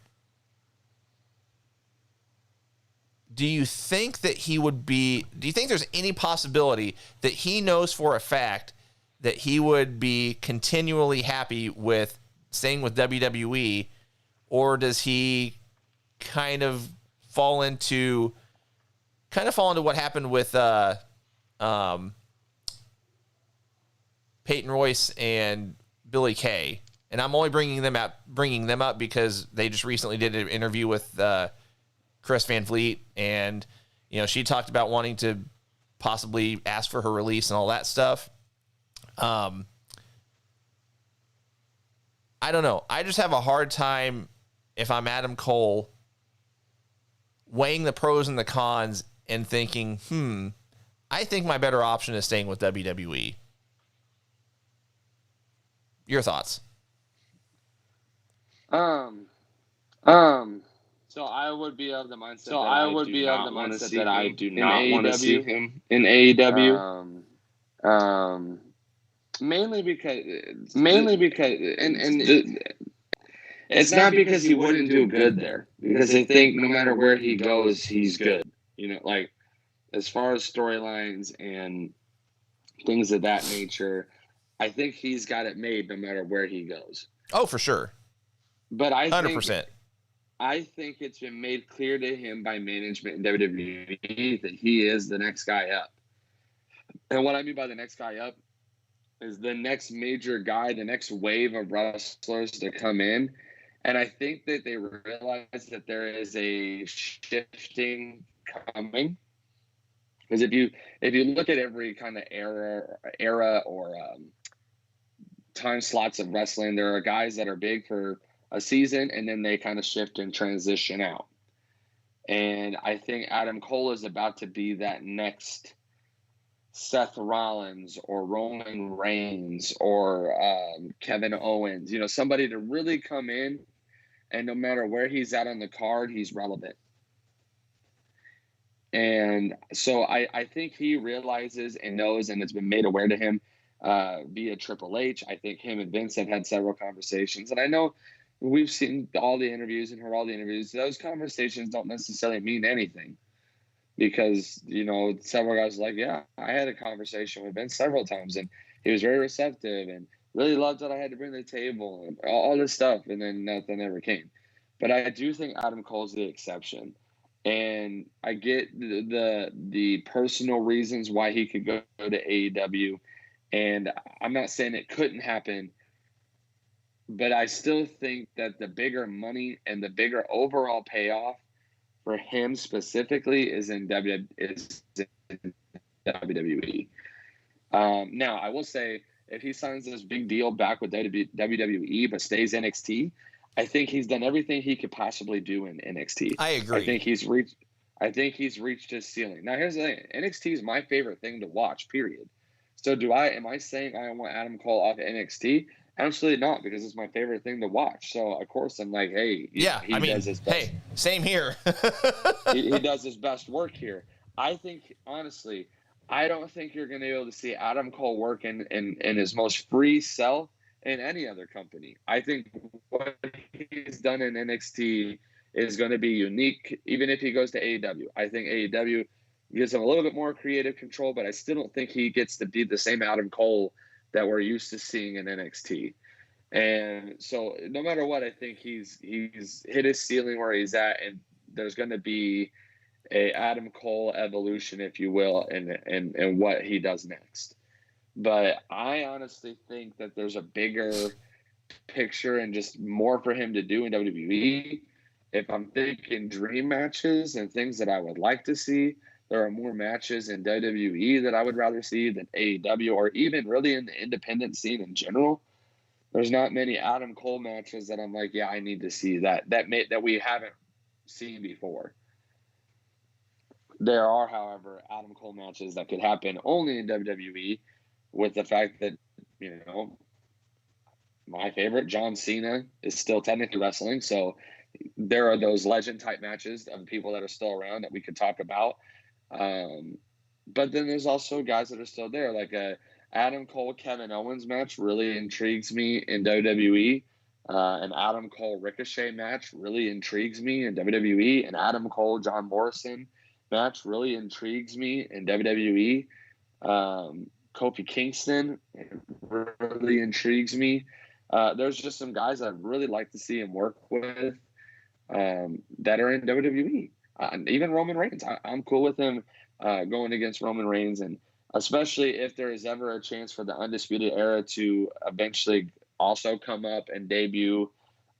Do you think there's any possibility that he knows for a fact that he would be continually happy with staying with WWE, or does he kind of fall into what happened with Peyton Royce and Billy Kay? And I'm only bringing them up because they just recently did an interview with Chris Van Vliet, and she talked about wanting to possibly ask for her release and all that stuff. I don't know. I just have a hard time, if I'm Adam Cole, weighing the pros and the cons and thinking, I think my better option is staying with WWE. Your thoughts? So I would be of the mindset that I do not want to see him in AEW. Mainly because it's not because he wouldn't do good there, because I think no matter where he goes, he's good. Like as far as storylines and things of that nature, I think he's got it made no matter where he goes. Oh, for sure. But 100%. I think it's been made clear to him by management in WWE that he is the next guy up. And what I mean by the next guy up is the next major guy, the next wave of wrestlers to come in. And I think that they realize that there is a shifting coming. Because if you look at every kind of era or time slots of wrestling, there are guys that are big for a season and then they kind of shift and transition out. And I think Adam Cole is about to be that next Seth Rollins or Roman Reigns or Kevin Owens, somebody to really come in, and no matter where he's at on the card, he's relevant. And so I think he realizes and knows, and it's been made aware to him via Triple H. I think him and Vince have had several conversations. And I know we've seen all the interviews and heard all the interviews. Those conversations don't necessarily mean anything. Because, several guys are like, yeah, I had a conversation with Vince several times, and he was very receptive and really loved what I had to bring to the table and all this stuff, and then nothing ever came. But I do think Adam Cole's the exception. And I get the personal reasons why he could go to AEW, and I'm not saying it couldn't happen, but I still think that the bigger money and the bigger overall payoff for him specifically is in WWE. Now, I will say, if he signs this big deal back with WWE but stays NXT, I think he's done everything he could possibly do in NXT. I agree. I think he's reached his ceiling. Now, here's the thing: NXT is my favorite thing to watch. Period. So, am I saying I want Adam Cole off NXT? Absolutely not, because it's my favorite thing to watch. So, of course, I'm like, hey, he does his best. Hey, same here. he does his best work here. I think, honestly, I don't think you're going to be able to see Adam Cole work in his most free sell in any other company. I think what he's done in NXT is going to be unique, even if he goes to AEW. I think AEW gives him a little bit more creative control, but I still don't think he gets to be the same Adam Cole that we're used to seeing in NXT. And so no matter what, I think he's hit his ceiling where he's at, and there's going to be a Adam Cole evolution, if you will, and what he does next. But I honestly think that there's a bigger picture and just more for him to do in WWE. If I'm thinking dream matches and things that I would like to see, there are more matches in WWE that I would rather see than AEW, or even really in the independent scene in general. There's not many Adam Cole matches that I'm like, yeah, I need to see that we haven't seen before. There are, however, Adam Cole matches that could happen only in WWE, with the fact that, my favorite, John Cena, is still technically wrestling. So there are those legend type matches of people that are still around that we could talk about. But then there's also guys that are still there, like a Adam Cole Kevin Owens match really intrigues me in WWE. An Adam Cole Ricochet match really intrigues me in WWE. An Adam Cole John Morrison match really intrigues me in WWE. Kofi Kingston really intrigues me. There's just some guys I'd really like to see him work with that are in WWE. Even Roman Reigns, I'm cool with him going against Roman Reigns, and especially if there is ever a chance for the Undisputed Era to eventually also come up and debut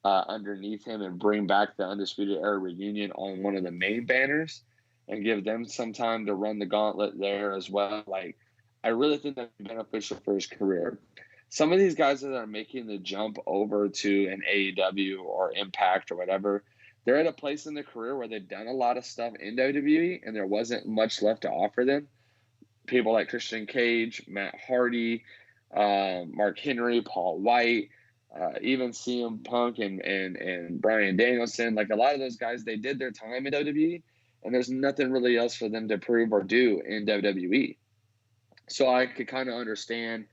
underneath him and bring back the Undisputed Era reunion on one of the main banners and give them some time to run the gauntlet there as well. Like, I really think that'd be beneficial for his career. Some of these guys that are making the jump over to an AEW or Impact or whatever, they're at a place in their career where they've done a lot of stuff in WWE and there wasn't much left to offer them. People like Christian Cage, Matt Hardy, Mark Henry, Paul White, even CM Punk and Bryan Danielson. Like, a lot of those guys, they did their time in WWE, and there's nothing really else for them to prove or do in WWE. So I could kind of understand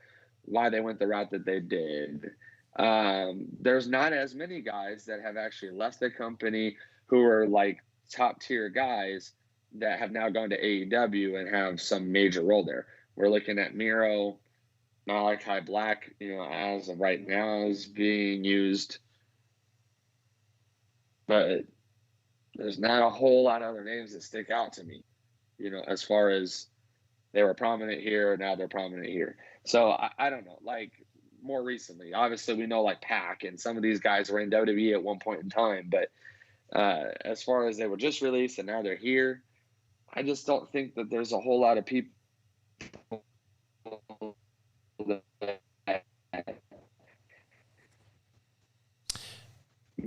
why they went the route that they did. There's not as many guys that have actually left the company who are like top tier guys that have now gone to AEW and have some major role there. We're looking at Miro, Malachi Black, as of right now is being used. But there's not a whole lot of other names that stick out to me, as far as they were prominent here, now they're prominent here. So I don't know, like more recently, obviously we know like Pac and some of these guys were in WWE at one point in time, but as far as they were just released and now they're here, I just don't think that there's a whole lot of people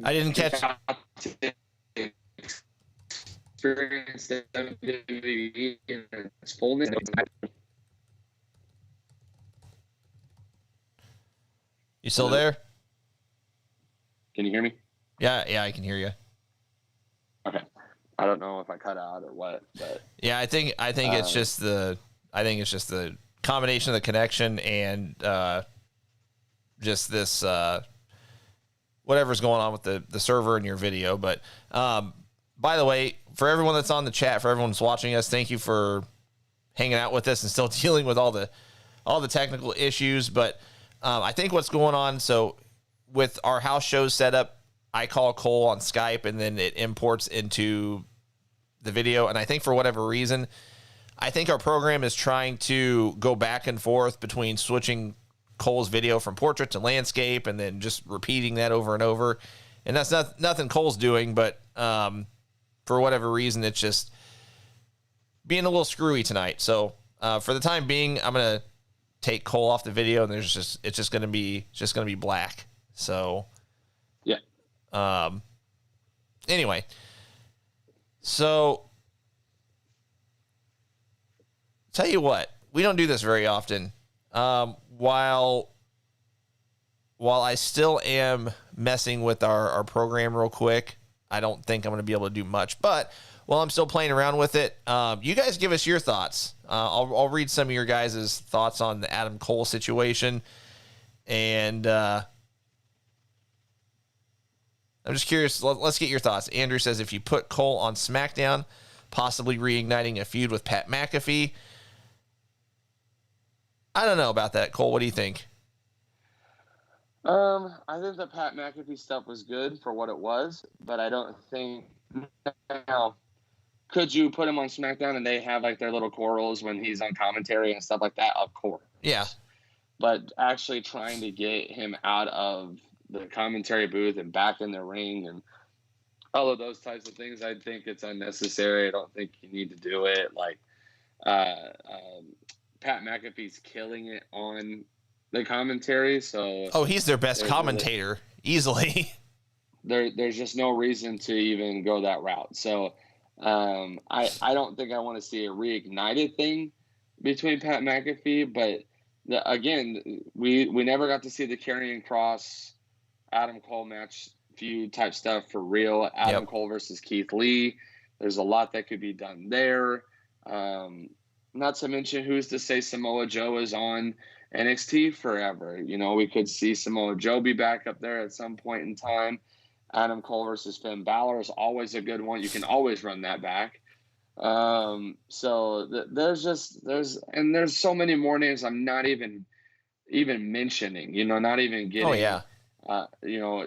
I didn't catch. Experience WWE in its fullness. You still Hello? there? Can you hear me? Yeah, I can hear you. Okay. I don't know if I cut out or what, but Yeah, I think it's just the combination of the connection and just this whatever's going on with the server and your video. But by the way, for everyone that's on the chat, for everyone that's watching us, thank you for hanging out with us and still dealing with all the technical issues. But I think what's going on, so with our house shows set up, I call Cole on Skype and then it imports into the video. And I think for whatever reason, I think our program is trying to go back and forth between switching Cole's video from portrait to landscape and then just repeating that over and over. And that's nothing Cole's doing, but for whatever reason, it's just being a little screwy tonight. So for the time being, I'm going to take Cole off the video and it's just going to be black. So yeah. Anyway, so tell you what, we don't do this very often. While I still am messing with our program real quick, I don't think I'm going to be able to do much. But while I'm still playing around with it, you guys give us your thoughts. I'll read some of your guys' thoughts on the Adam Cole situation. And I'm just curious. Let's get your thoughts. Andrew says, if you put Cole on SmackDown, possibly reigniting a feud with Pat McAfee. I don't know about that, Cole. What do you think? I think the Pat McAfee stuff was good for what it was, but I don't think now. Could you put him on SmackDown and they have like their little quarrels when he's on commentary and stuff like that? Of course. Yeah. But actually trying to get him out of the commentary booth and back in the ring and all of those types of things, I think it's unnecessary. I don't think you need to do it. Like, Pat McAfee's killing it on the commentary. So he's their best commentator easily. There's just no reason to even go that route. So I don't think I want to see a reignited thing between Pat McAfee, but again, we never got to see the Karrion Kross Adam Cole match feud type stuff for real. Adam Cole versus Keith Lee. There's a lot that could be done there. Not to mention, who's to say Samoa Joe is on NXT forever? You know, we could see Samoa Joe be back up there at some point in time. Adam Cole versus Finn Balor is always a good one. You can always run that back. So there's so many more names I'm not even mentioning, you know, not even getting. Oh, yeah. You know,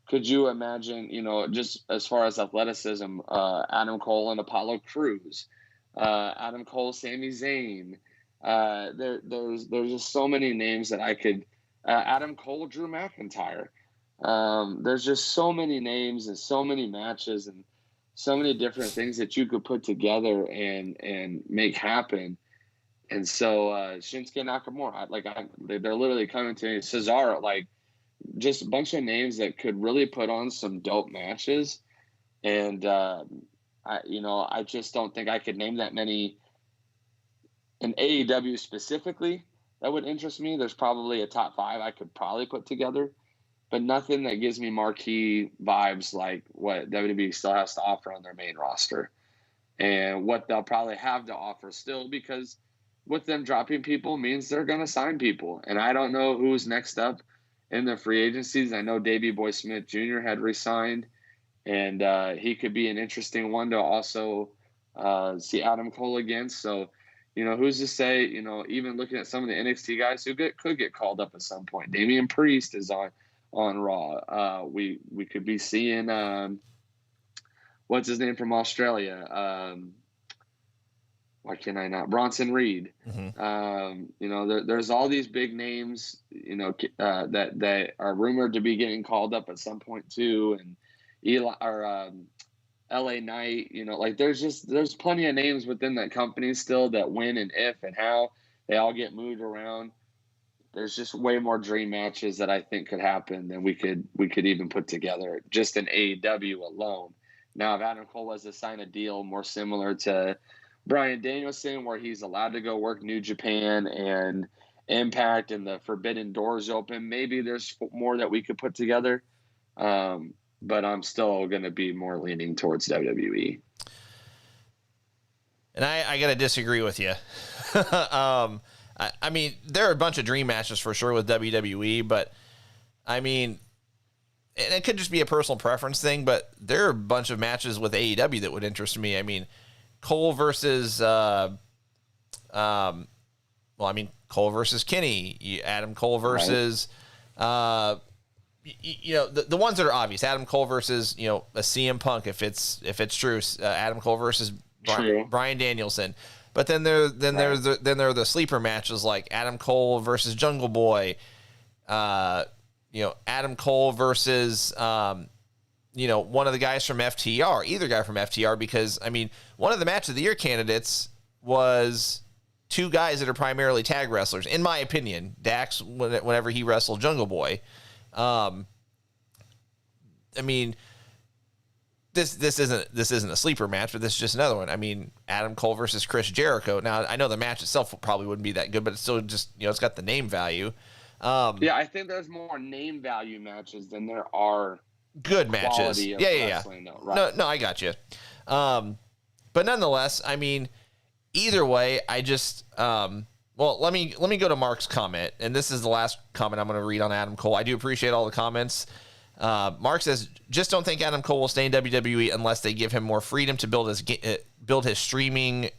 could you imagine, you know, just as far as athleticism, Adam Cole and Apollo Crews, Adam Cole, Sami Zayn. There's just so many names that I could. Adam Cole, Drew McIntyre. There's just so many names and so many matches and so many different things that you could put together and make happen. And so Shinsuke Nakamura, they're literally coming to me. Cesaro, like, just a bunch of names that could really put on some dope matches. And I just don't think I could name that many in AEW specifically that would interest me. There's probably a top 5 I could probably put together, but nothing that gives me marquee vibes like what WWE still has to offer on their main roster and what they'll probably have to offer still, because with them dropping people means they're going to sign people. And I don't know who's next up in the free agencies. I know Davey Boy Smith Jr. had resigned, and he could be an interesting one to also see Adam Cole against. So, you know, who's to say, you know, even looking at some of the NXT guys who could get called up at some point. Damian Priest is on Raw. We could be seeing what's his name from Australia? Why can I not? Bronson Reed. Mm-hmm. You know, there's all these big names, you know, that are rumored to be getting called up at some point too, and LA Knight. You know, like there's plenty of names within that company still that when and if and how they all get moved around. There's just way more dream matches that I think could happen than we could even put together just in AEW alone. Now, if Adam Cole was to sign a deal more similar to Bryan Danielson, where he's allowed to go work New Japan and Impact and the Forbidden Doors open. Maybe there's more that we could put together. But I'm still going to be more leaning towards WWE. And I got to disagree with you. I mean, there are a bunch of dream matches for sure with WWE, but I mean, and it could just be a personal preference thing, but there are a bunch of matches with AEW that would interest me. I mean, Cole versus, Cole versus Kenny, Adam Cole versus, the ones that are obvious, Adam Cole versus, a CM Punk, if it's true, Adam Cole versus Bryan Danielson. But then there are the sleeper matches like Adam Cole versus Jungle Boy, Adam Cole versus one of the guys from FTR, either guy from FTR, because I mean, one of the match of the year candidates was two guys that are primarily tag wrestlers, in my opinion. Dax, whenever he wrestled Jungle Boy, I mean, this isn't a sleeper match, but this is just another one. I mean, Adam Cole versus Chris Jericho. Now, I know the match itself probably wouldn't be that good, but it's still just, it's got the name value. Yeah, I think there's more name value matches than there are good matches. Yeah. Right. No, I got you. But nonetheless, I mean, either way, I just let me go to Mark's comment, and this is the last comment I'm going to read on Adam Cole. I do appreciate all the comments. Mark says, just don't think Adam Cole will stay in WWE unless they give him more freedom to build his streaming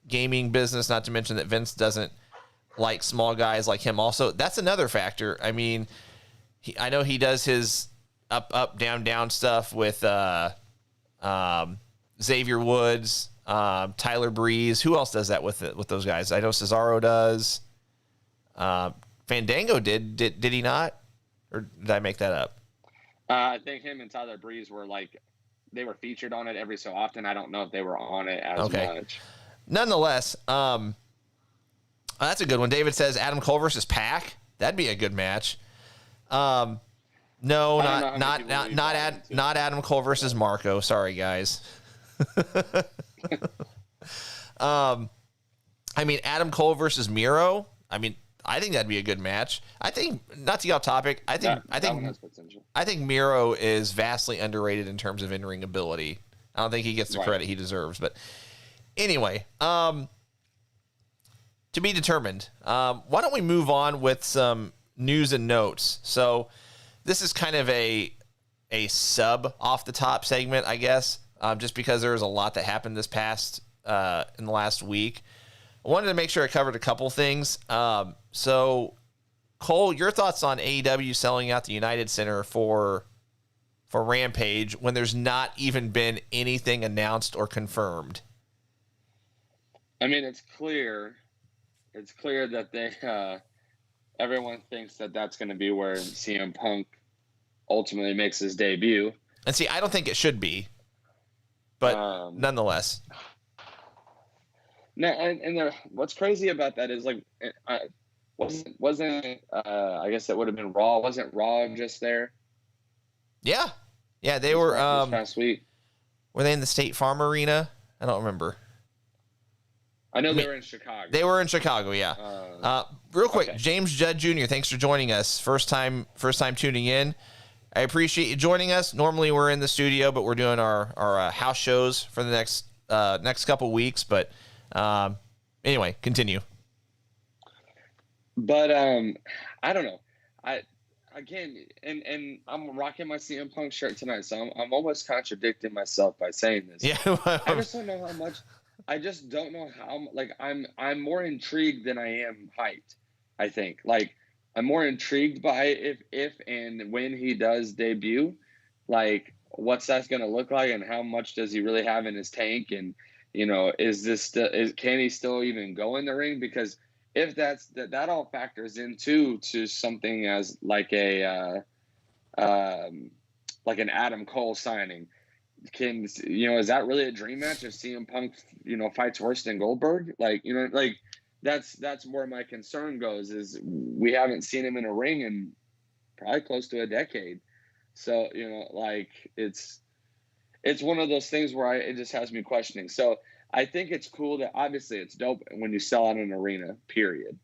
gaming business, not to mention that Vince doesn't like small guys like him also. That's another factor. I mean, I know he does his up, down stuff with Xavier Woods, Tyler Breeze. Who else does that with those guys? I know Cesaro does. Fandango did he not? Or did I make that up? I think him and Tyler Breeze were they were featured on it every so often. I don't know if they were on it as much. Nonetheless, that's a good one. David says Adam Cole versus Pac. That'd be a good match. No, not Adam Cole versus Marco. Sorry, guys. I mean, Adam Cole versus Miro. I mean, I think that'd be a good match. I think, not to get off topic, I think Miro is vastly underrated in terms of in-ring ability. I don't think he gets the credit he deserves. But anyway, to be determined. Why don't we move on with some news and notes? So this is kind of a sub off the top segment, I guess, just because there was a lot that happened this past in the last week. I wanted to make sure I covered a couple things. So, Cole, your thoughts on AEW selling out the United Center for Rampage when there's not even been anything announced or confirmed? I mean, it's clear that they everyone thinks that that's going to be where CM Punk ultimately makes his debut. And see, I don't think it should be, but nonetheless. No, and what's crazy about that is wasn't I guess it would have been Raw. Wasn't Raw just there? Yeah, they were this past week. Were they in the State Farm Arena? I don't remember. I know they were in Chicago. They were in Chicago, yeah. Real quick, okay. James Judd Jr., thanks for joining us. First time tuning in. I appreciate you joining us. Normally we're in the studio, but we're doing our house shows for the next couple weeks. But anyway, continue. But I don't know. And I'm rocking my CM Punk shirt tonight, so I'm almost contradicting myself by saying this. Yeah, I just don't know how much. I just don't know how. I'm more intrigued than I am hyped. I think I'm more intrigued by if and when he does debut, what's that going to look like, and how much does he really have in his tank, and can he still even go in the ring? Because if that all factors into something as an Adam Cole signing. Is that really a dream match if CM Punk, fights worse than Goldberg? That's where my concern goes, is we haven't seen him in a ring in probably close to a decade. So, it's one of those things where it just has me questioning. So I think it's cool that obviously it's dope when you sell out an arena, period.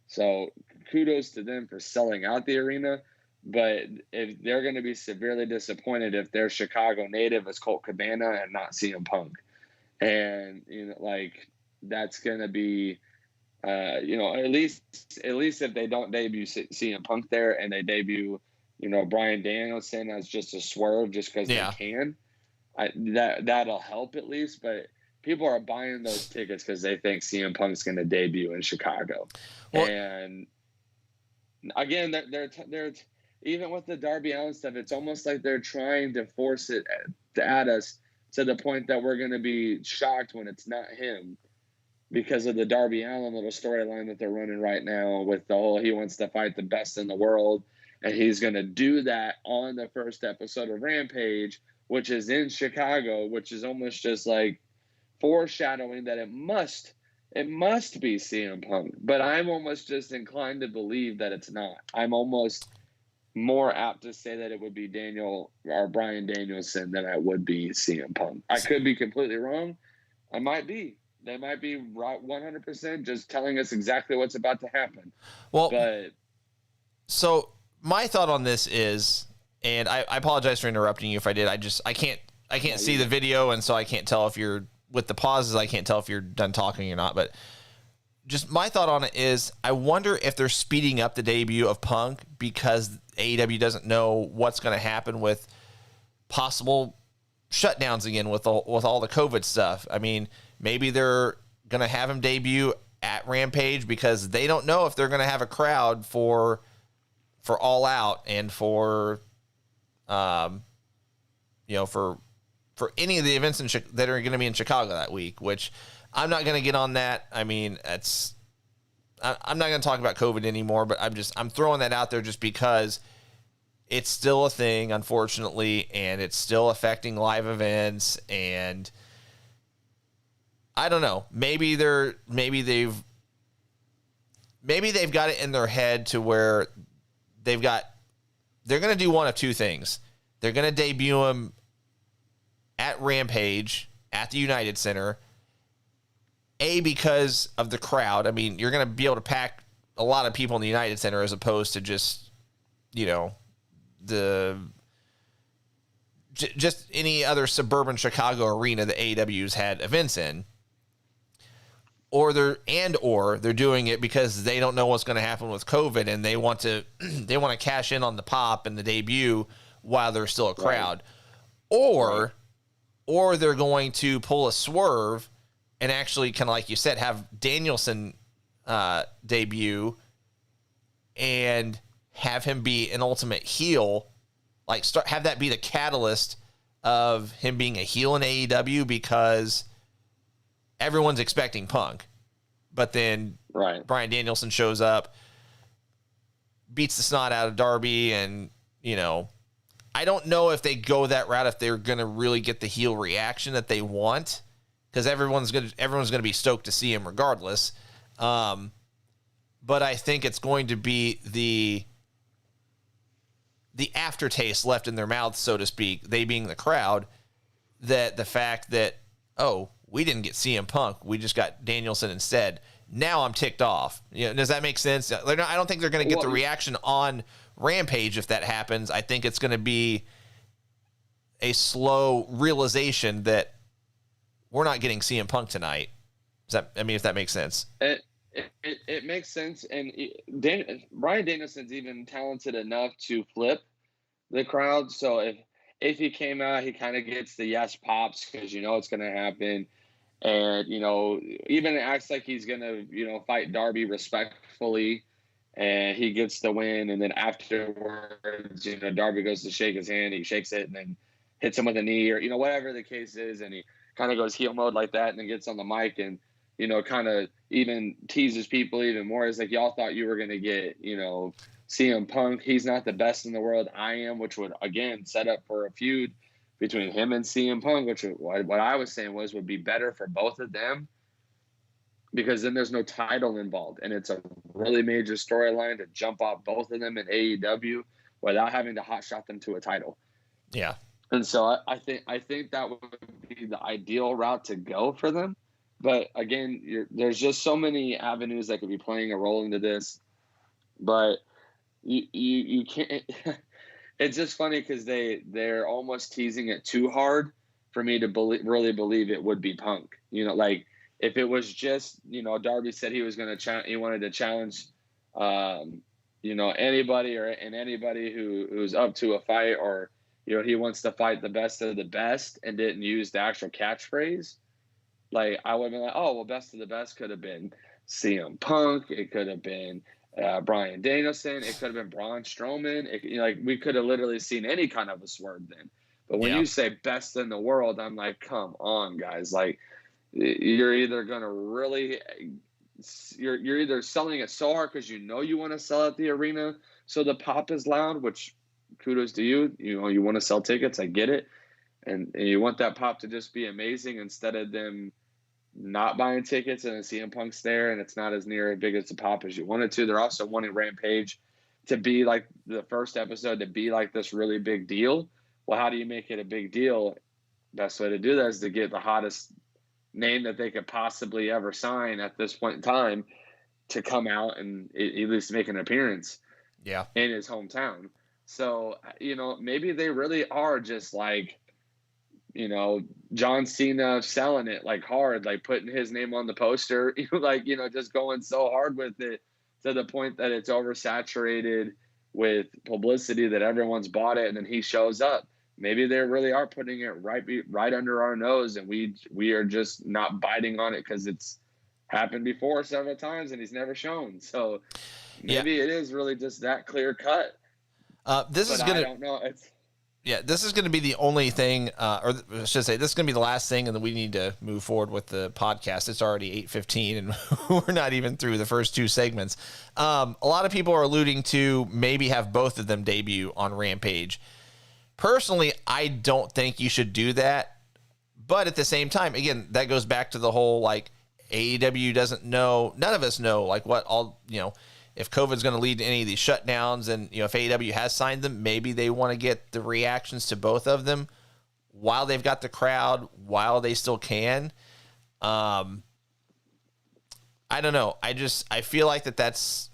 So kudos to them for selling out the arena. But if they're going to be severely disappointed if their Chicago native is Colt Cabana and not CM Punk, and that's going to be, at least if they don't debut CM Punk there and they debut, Bryan Danielson as just a swerve just because they can, that'll help at least. But people are buying those tickets because they think CM Punk's going to debut in Chicago. Well, and again, they're even with the Darby Allin stuff, it's almost like they're trying to force it at us to the point that we're going to be shocked when it's not him, because of the Darby Allin little storyline that they're running right now with the whole he wants to fight the best in the world, and he's going to do that on the first episode of Rampage, which is in Chicago, which is almost just like foreshadowing that it must be CM Punk. But I'm almost just inclined to believe that it's not. I'm almost more apt to say that it would be Daniel or Bryan Danielson than I would be CM Punk. I could be completely wrong. I might be. They might be right 100% just telling us exactly what's about to happen. Well, so my thought on this is, and I apologize for interrupting you if I did. I can't see the video, and so I can't tell if you're with the pauses. I can't tell if you're done talking or not. But just my thought on it is, I wonder if they're speeding up the debut of Punk because AEW doesn't know what's going to happen with possible shutdowns again with all the COVID stuff. I mean, maybe they're going to have him debut at Rampage because they don't know if they're going to have a crowd for All Out and for for any of the events that are going to be in Chicago that week, which I'm not going to get on that. I mean, I'm not going to talk about COVID anymore, but I'm throwing that out there just because it's still a thing, unfortunately, and it's still affecting live events. And I don't know, maybe they've got it in their head to where they're going to do one of two things. They're going to debut him at Rampage at the United Center, because of the crowd. I mean, you're going to be able to pack a lot of people in the United Center as opposed to just any other suburban Chicago arena that AEW's had events in. Or they're doing it because they don't know what's going to happen with COVID, and they want to cash in on the pop and the debut while there's still a crowd. Right. Or they're going to pull a swerve and actually, kind of like you said, have Danielson debut and have him be an ultimate heel, have that be the catalyst of him being a heel in AEW, because everyone's expecting Punk. But then Bryan Danielson shows up, beats the snot out of Darby, and, I don't know if they go that route, if they're going to really get the heel reaction that they want, because everyone's going to be stoked to see him regardless. But I think it's going to be the aftertaste left in their mouths, so to speak, they being the crowd, that the fact that, we didn't get CM Punk, we just got Danielson instead. Now I'm ticked off. Does that make sense? I don't think they're going to get the reaction on Rampage if that happens. I think it's going to be a slow realization that we're not getting CM Punk tonight. If that makes sense. It makes sense, and Bryan Danielson's even talented enough to flip the crowd. So if he came out, he kind of gets the yes pops because it's going to happen, and even acts like he's going to fight Darby respectfully, and he gets the win, and then afterwards, Darby goes to shake his hand, he shakes it, and then hits him with a knee, or whatever the case is, and he kind of goes heel mode like that, and then gets on the mic and kind of even teases people even more. It's like, y'all thought you were going to get, CM Punk. He's not the best in the world. I am, which would, again, set up for a feud between him and CM Punk, which what I was saying would be better for both of them, because then there's no title involved. And it's a really major storyline to jump off both of them in AEW without having to hotshot them to a title. Yeah. And so I think that would be the ideal route to go for them. But again, there's just so many avenues that could be playing a role into this. but you can't. It's just funny because they're almost teasing it too hard for me to really believe it would be Punk. Like if it was just Darby said he was going to he wanted to challenge, anybody and anybody who's up to a fight, or he wants to fight the best of the best, and didn't use the actual catchphrase. Like I would have been like, oh well, best of the best could have been CM Punk. It could have been Bryan Danielson. It could have been Braun Strowman. We could have literally seen any kind of a swerve then. But when you say best in the world, I'm like, come on, guys. Like, you're either going to really – you're either selling it so hard because you want to sell at the arena so the pop is loud, which kudos to you. You want to sell tickets. I get it. And you want that pop to just be amazing instead of them not buying tickets and then CM Punk's there and it's not as near as big as the pop as you wanted to. They're also wanting Rampage to be like the first episode, to be like this really big deal. Well, how do you make it a big deal? Best way to do that is to get the hottest name that they could possibly ever sign at this point in time to come out and at least make an appearance in his hometown. So, maybe they really are just like, John Cena selling it like hard, like putting his name on the poster, just going so hard with it to the point that it's oversaturated with publicity that everyone's bought it. And then he shows up. Maybe they really are putting it right under our nose, and we are just not biting on it because it's happened before several times and he's never shown. So maybe it is really just that clear cut. I don't know. This is going to be the only thing, or I should say, this is going to be the last thing, and then we need to move forward with the podcast. It's already 8:15, and we're not even through the first two segments. A lot of people are alluding to maybe have both of them debut on Rampage. Personally, I don't think you should do that, but at the same time, again, that goes back to the whole, like, AEW doesn't know, none of us know, like, what all, if COVID's going to lead to any of these shutdowns, and if AEW has signed them, maybe they want to get the reactions to both of them while they've got the crowd, while they still can. I don't know. I feel like that's.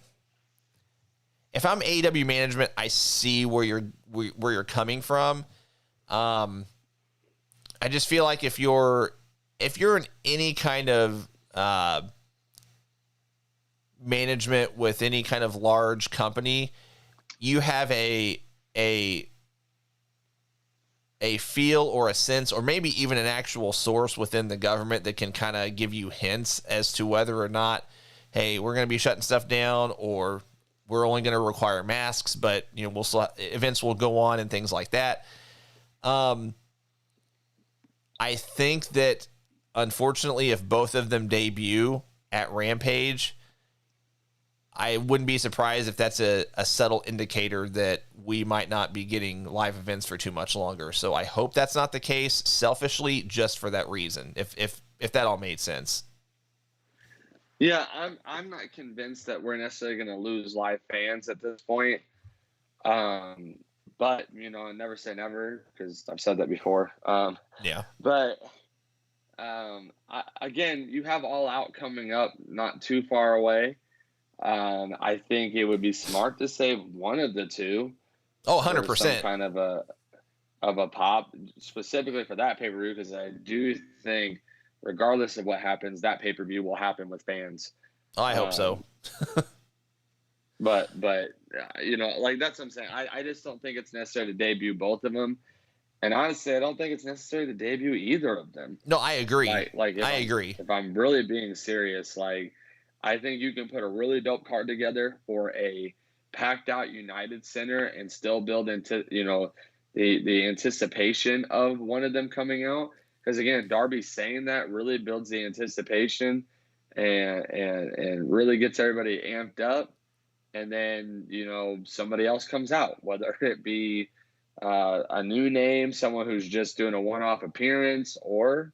If I'm AEW management, I see where you're coming from. I just feel like if you're in any kind of management with any kind of large company, you have a feel or a sense, or maybe even an actual source within the government that can kind of give you hints as to whether or not, hey, we're going to be shutting stuff down, or we're only going to require masks, but we'll still events will go on and things like that. I think that unfortunately, if both of them debut at Rampage, I wouldn't be surprised if that's a subtle indicator that we might not be getting live events for too much longer. So I hope that's not the case, selfishly, just for that reason, if that all made sense. Yeah, I'm not convinced that we're necessarily going to lose live fans at this point. But, never say never, because I've said that before. But, again, you have All Out coming up not too far away. I think it would be smart to save one of the two. Oh, 100%. Some kind of a pop, specifically for that pay-per-view, because I do think, regardless of what happens, that pay-per-view will happen with fans. Oh, I hope so. But that's what I'm saying. I just don't think it's necessary to debut both of them. And honestly, I don't think it's necessary to debut either of them. No, I agree. I agree. If I'm really being serious, I think you can put a really dope card together for a packed out United Center and still build into, the anticipation of one of them coming out. Because again, Darby saying that really builds the anticipation and really gets everybody amped up. And then, somebody else comes out, whether it be a new name, someone who's just doing a one-off appearance, or,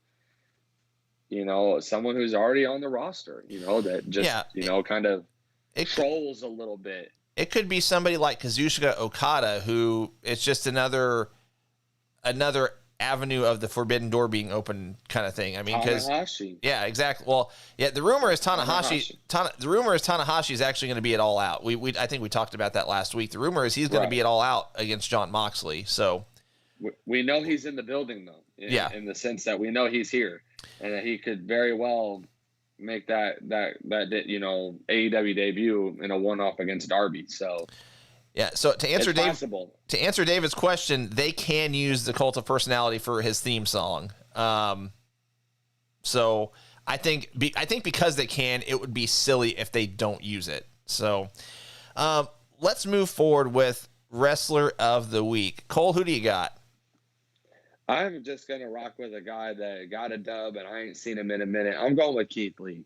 someone who's already on the roster, that just, kind of trolls a little bit. It could be somebody like Kazuchika Okada, who it's just another avenue of the forbidden door being open kind of thing. I mean, because yeah, exactly. Well, yeah, the rumor is Tanahashi. The rumor is Tanahashi is actually going to be at All Out. I think we talked about that last week. The rumor is he's going to be at All Out against Jon Moxley. So we know he's in the building though. In the sense that we know he's here, and that he could very well make that AEW debut in a one-off against Darby. So. Yeah, so to answer David's question, they can use the Cult of Personality for his theme song. So I think because they can, it would be silly if they don't use it. So let's move forward with Wrestler of the Week. Cole, who do you got? I'm just gonna rock with a guy that got a dub, and I ain't seen him in a minute. I'm going with Keith Lee.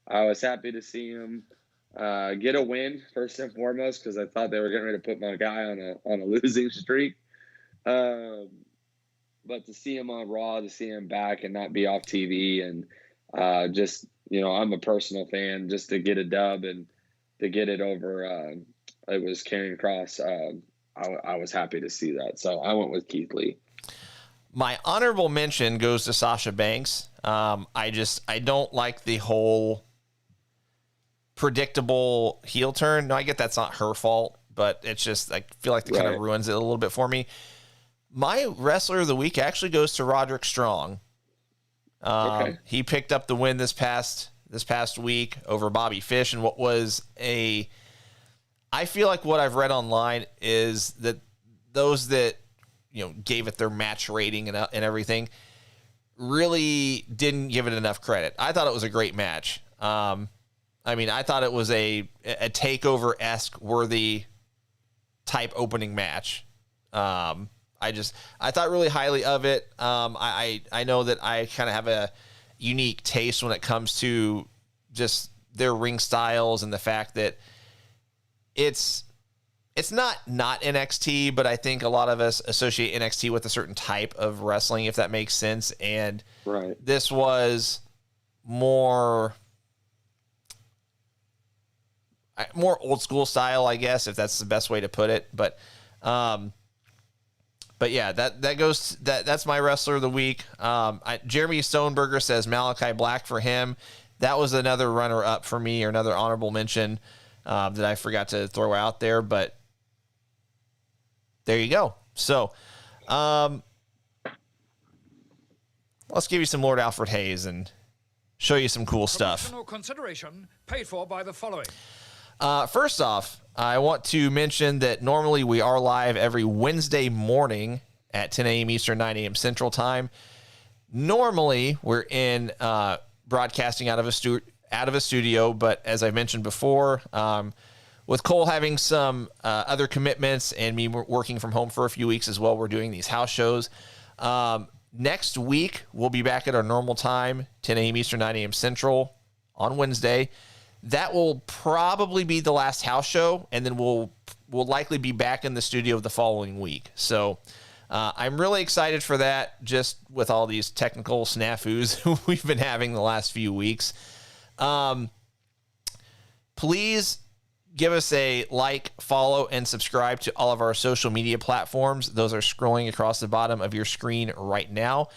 I was happy to see him get a win first and foremost, because I thought they were getting ready to put my guy on a losing streak. But to see him on Raw, to see him back and not be off TV, and just I'm a personal fan. Just to get a dub and to get it over, it was Karrion Kross. I was happy to see that, so I went with Keith Lee. My honorable mention goes to Sasha Banks. I don't like the whole predictable heel turn. No, I get that's not her fault, but it's just, I feel like it kind of ruins it a little bit for me. My Wrestler of the Week actually goes to Roderick Strong. He picked up the win this past week over Bobby Fish, and I feel like what I've read online is that those that gave it their match rating and everything really didn't give it enough credit. I thought it was a great match. I thought it was a takeover-esque worthy type opening match. I thought really highly of it. I know that I kind of have a unique taste when it comes to just their ring styles and the fact that it's not NXT, but I think a lot of us associate NXT with a certain type of wrestling, if that makes sense. And this was more old school style, I guess, if that's the best way to put it. But yeah, that's my Wrestler of the Week. Jeremy Stoneberger says Malachi Black for him. That was another runner up for me, or another honorable mention that I forgot to throw out there, but there you go. So, let's give you some Lord Alfred Hayes and show you some cool stuff. Consideration paid for by the following. First off, I want to mention that normally we are live every Wednesday morning at 10 a.m. Eastern, 9 a.m. Central Time. Normally, we're in broadcasting out of a studio, but as I mentioned before, with Cole having some other commitments and me working from home for a few weeks as well, we're doing these house shows. Next week, we'll be back at our normal time, 10 a.m. Eastern, 9 a.m. Central on Wednesday. That will probably be the last house show, and then we'll likely be back in the studio the following week. So I'm really excited for that, just with all these technical snafus we've been having the last few weeks. Please give us a like, follow, and subscribe to all of our social media platforms. Those are scrolling across the bottom of your screen right now.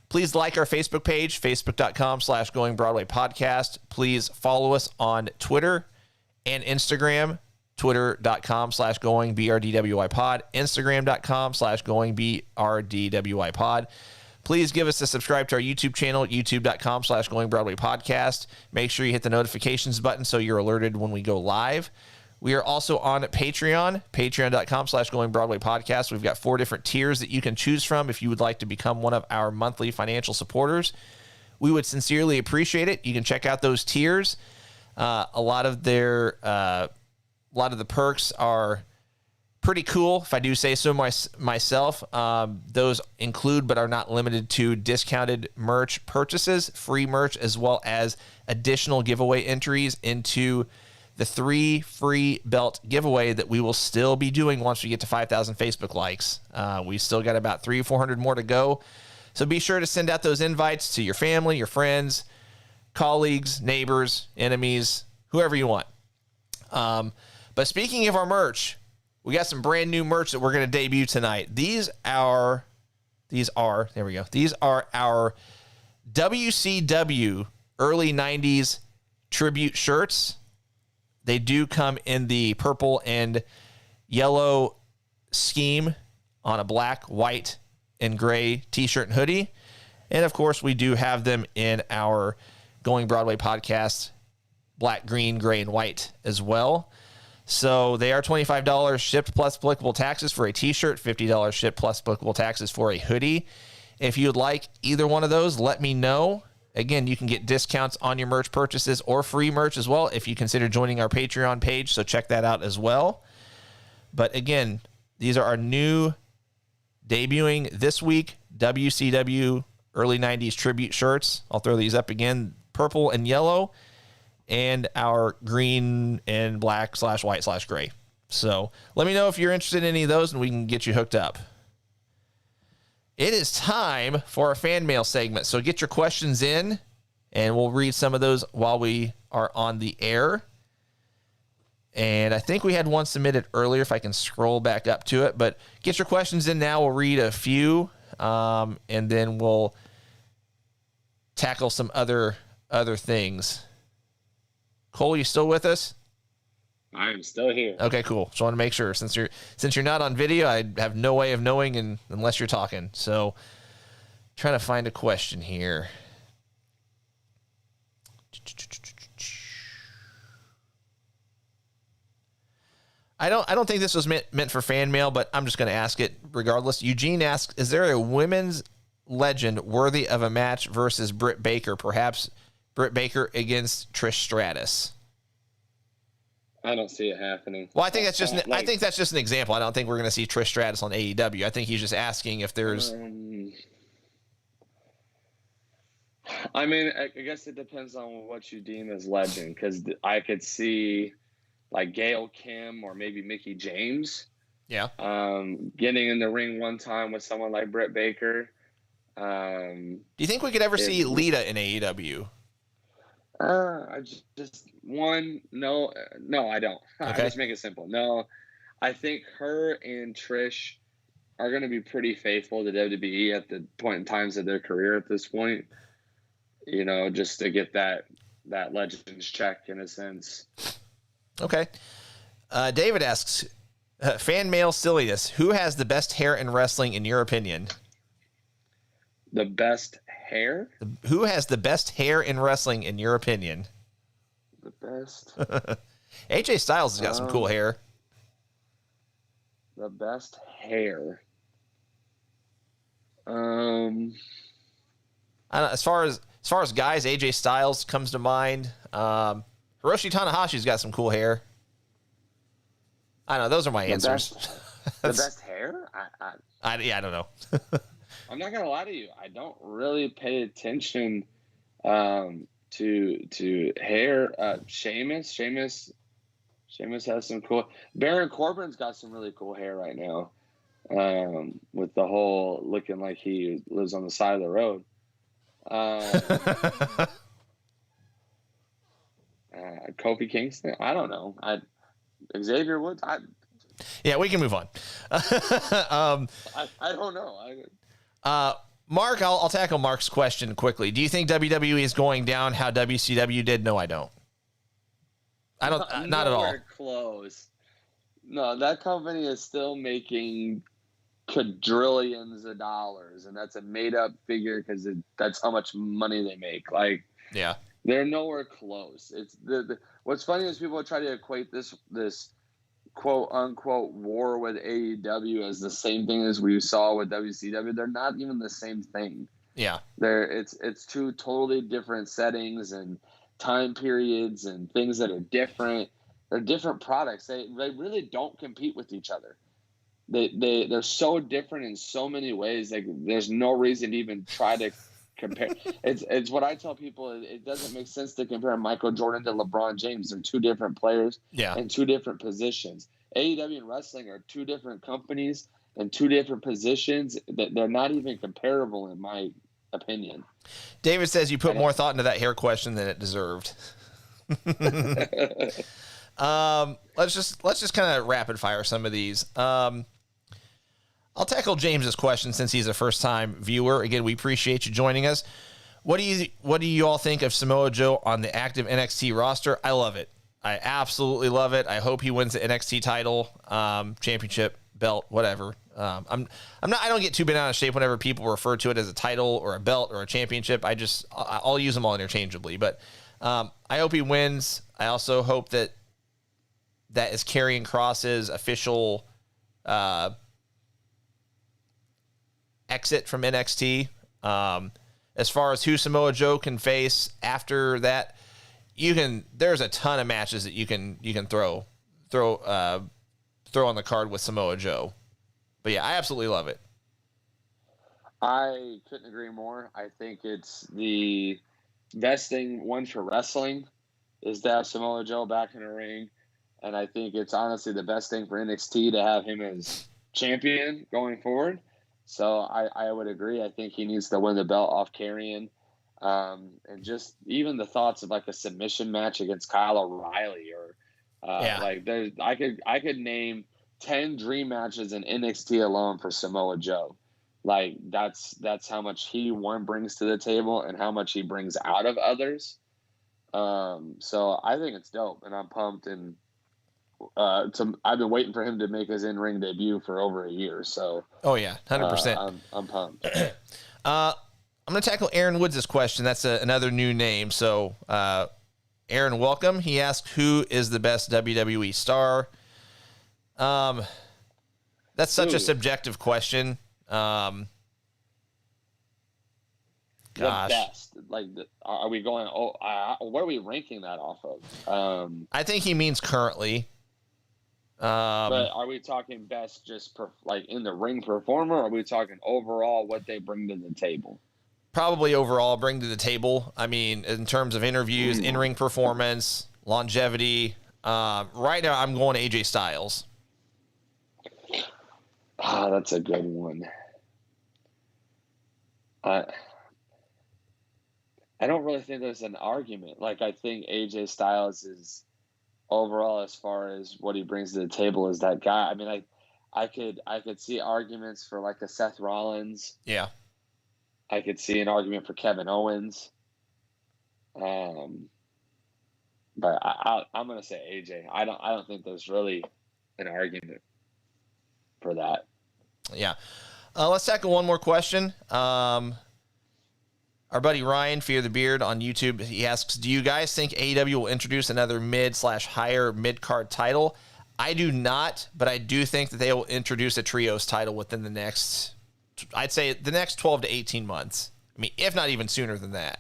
Please like our Facebook page, facebook.com/Going Broadway Podcast. Please follow us on Twitter and Instagram, twitter.com/Going BRDWI Pod, Instagram.com/Going BRDWI Pod. Please give us a subscribe to our YouTube channel, youtube.com/Going Broadway Podcast. Make sure you hit the notifications button so you're alerted when we go live. We are also on Patreon, patreon.com/Going Broadway Podcast. We've got 4 different tiers that you can choose from if you would like to become one of our monthly financial supporters. We would sincerely appreciate it. You can check out those tiers. A lot of the perks are pretty cool, if I do say so myself. Those include but are not limited to discounted merch purchases, free merch, as well as additional giveaway entries into the 3 free belt giveaway that we will still be doing once we get to 5,000 Facebook likes. We still got about 300 or 400 more to go. So be sure to send out those invites to your family, your friends, colleagues, neighbors, enemies, whoever you want. But speaking of our merch, we got some brand new merch that we're going to debut tonight. These are there we go. These are our WCW early 90s tribute shirts. They do come in the purple and yellow scheme on a black, white, and gray t-shirt and hoodie. And, of course, we do have them in our Going Broadway podcast, black, green, gray, and white as well. So they are $25 shipped plus applicable taxes for a t-shirt, $50 shipped plus applicable taxes for a hoodie. If you'd like either one of those, let me know. Again, you can get discounts on your merch purchases or free merch as well if you consider joining our Patreon page, so check that out as well. But again, these are our new debuting this week WCW early 90s tribute shirts. I'll throw these up again, purple and yellow, and our green and black / white / gray. So let me know if you're interested in any of those and we can get you hooked up. It is time for our fan mail segment. So get your questions in and we'll read some of those while we are on the air. And I think we had one submitted earlier if I can scroll back up to it, but get your questions in now. We'll read a few and then we'll tackle some other things. Cole, you still with us? I am still here. Okay, cool. Just want to make sure since you're not on video, I have no way of knowing unless you're talking. So, trying to find a question here. I don't think this was meant for fan mail, but I'm just going to ask it regardless. Eugene asks, is there a women's legend worthy of a match versus Britt Baker? Perhaps Britt Baker against Trish Stratus. I don't see it happening. Well, I think that's just an example. I don't think we're going to see Trish Stratus on AEW. I think he's just asking if there's. I mean, I guess it depends on what you deem as legend, because I could see like Gail Kim or maybe Mickie James. Yeah. Getting in the ring one time with someone like Britt Baker. Do you think we could ever see Lita in AEW? I just no, I don't. Okay. I just make it simple. No, I think her and Trish are going to be pretty faithful to WWE at the point in times of their career at this point. You know, just to get that Legends check in a sense. Okay. David asks, fan mail silliness. Who has the best hair in wrestling in your opinion? The best hair? Who has the best hair in wrestling in your opinion? The best. AJ Styles has got some cool hair. The best hair. I don't know, as far as guys, AJ Styles comes to mind. Hiroshi Tanahashi's got some cool hair. I don't know. Those are my answers. The best hair? I don't know. I'm not gonna lie to you. I don't really pay attention to hair. Sheamus has some cool. Baron Corbin's got some really cool hair right now. With the whole looking like he lives on the side of the road. Kofi Kingston. I don't know. Xavier Woods. Yeah, we can move on. I don't know. Mark, I'll tackle Mark's question quickly. Do you think WWE is going down how WCW did? No, I don't. I don't. Not at all. Close. No, that company is still making quadrillions of dollars, and that's a made-up figure because that's how much money they make. Like, yeah, they're nowhere close. It's what's funny is people try to equate this quote unquote war with AEW as the same thing as we saw with WCW. They're not even the same thing. Yeah, it's two totally different settings and time periods and things that are different. They're different products. They really don't compete with each other. They're so different in so many ways. Like, there's no reason to even try to compare. It's what I tell people. It doesn't make sense to compare Michael Jordan to LeBron James. They're two different players in two different positions. AEW and wrestling are two different companies and two different positions. That they're not even comparable in my opinion. David says you put more thought into that hair question than it deserved. Let's just kind of rapid fire some of these. I'll tackle James's question since he's a first-time viewer. Again, we appreciate you joining us. What do you all think of Samoa Joe on the active NXT roster? I love it. I absolutely love it. I hope he wins the NXT title, championship, belt, whatever. I don't get too bent out of shape whenever people refer to it as a title or a belt or a championship. I'll use them all interchangeably. But I hope he wins. I also hope that is Karrion Kross's official exit from NXT. As far as who Samoa Joe can face after that, there's a ton of matches that you can throw on the card with Samoa Joe. But yeah, I absolutely love it. I couldn't agree more. I think it's the best thing, one, for wrestling, is to have Samoa Joe back in the ring. And I think it's honestly the best thing for NXT to have him as champion going forward. So I would agree. I think he needs to win the belt off Karrion. And just even the thoughts of like a submission match against Kyle O'Reilly or I could name 10 dream matches in NXT alone for Samoa Joe. Like that's how much he brings to the table and how much he brings out of others. So I think it's dope, and I'm pumped. And I've been waiting for him to make his in-ring debut for over a year. So oh yeah, 100%. I'm pumped. I'm gonna tackle Aaron Woods' question. That's another new name. So Aaron, welcome. He asked, who is the best WWE star? That's such a subjective question. Gosh. The best. Like, are we going? What are we ranking that off of? I think he means currently. But are we talking best just like in the ring performer? Or are we talking overall what they bring to the table? Probably overall bring to the table. I mean, in terms of interviews, in-ring performance, longevity. Right now, I'm going to AJ Styles. That's a good one. I don't really think there's an argument. Like, I think AJ Styles is overall, as far as what he brings to the table, is that guy. I mean, I could see arguments for like a Seth Rollins. Yeah. I could see an argument for Kevin Owens. But I'm gonna say AJ. I don't think there's really an argument for that. Yeah. Let's tackle one more question. Our buddy Ryan, Fear the Beard on YouTube, he asks, do you guys think AEW will introduce another mid/higher mid-card title? I do not, but I do think that they will introduce a trios title within the next, I'd say the next 12 to 18 months. I mean, if not even sooner than that.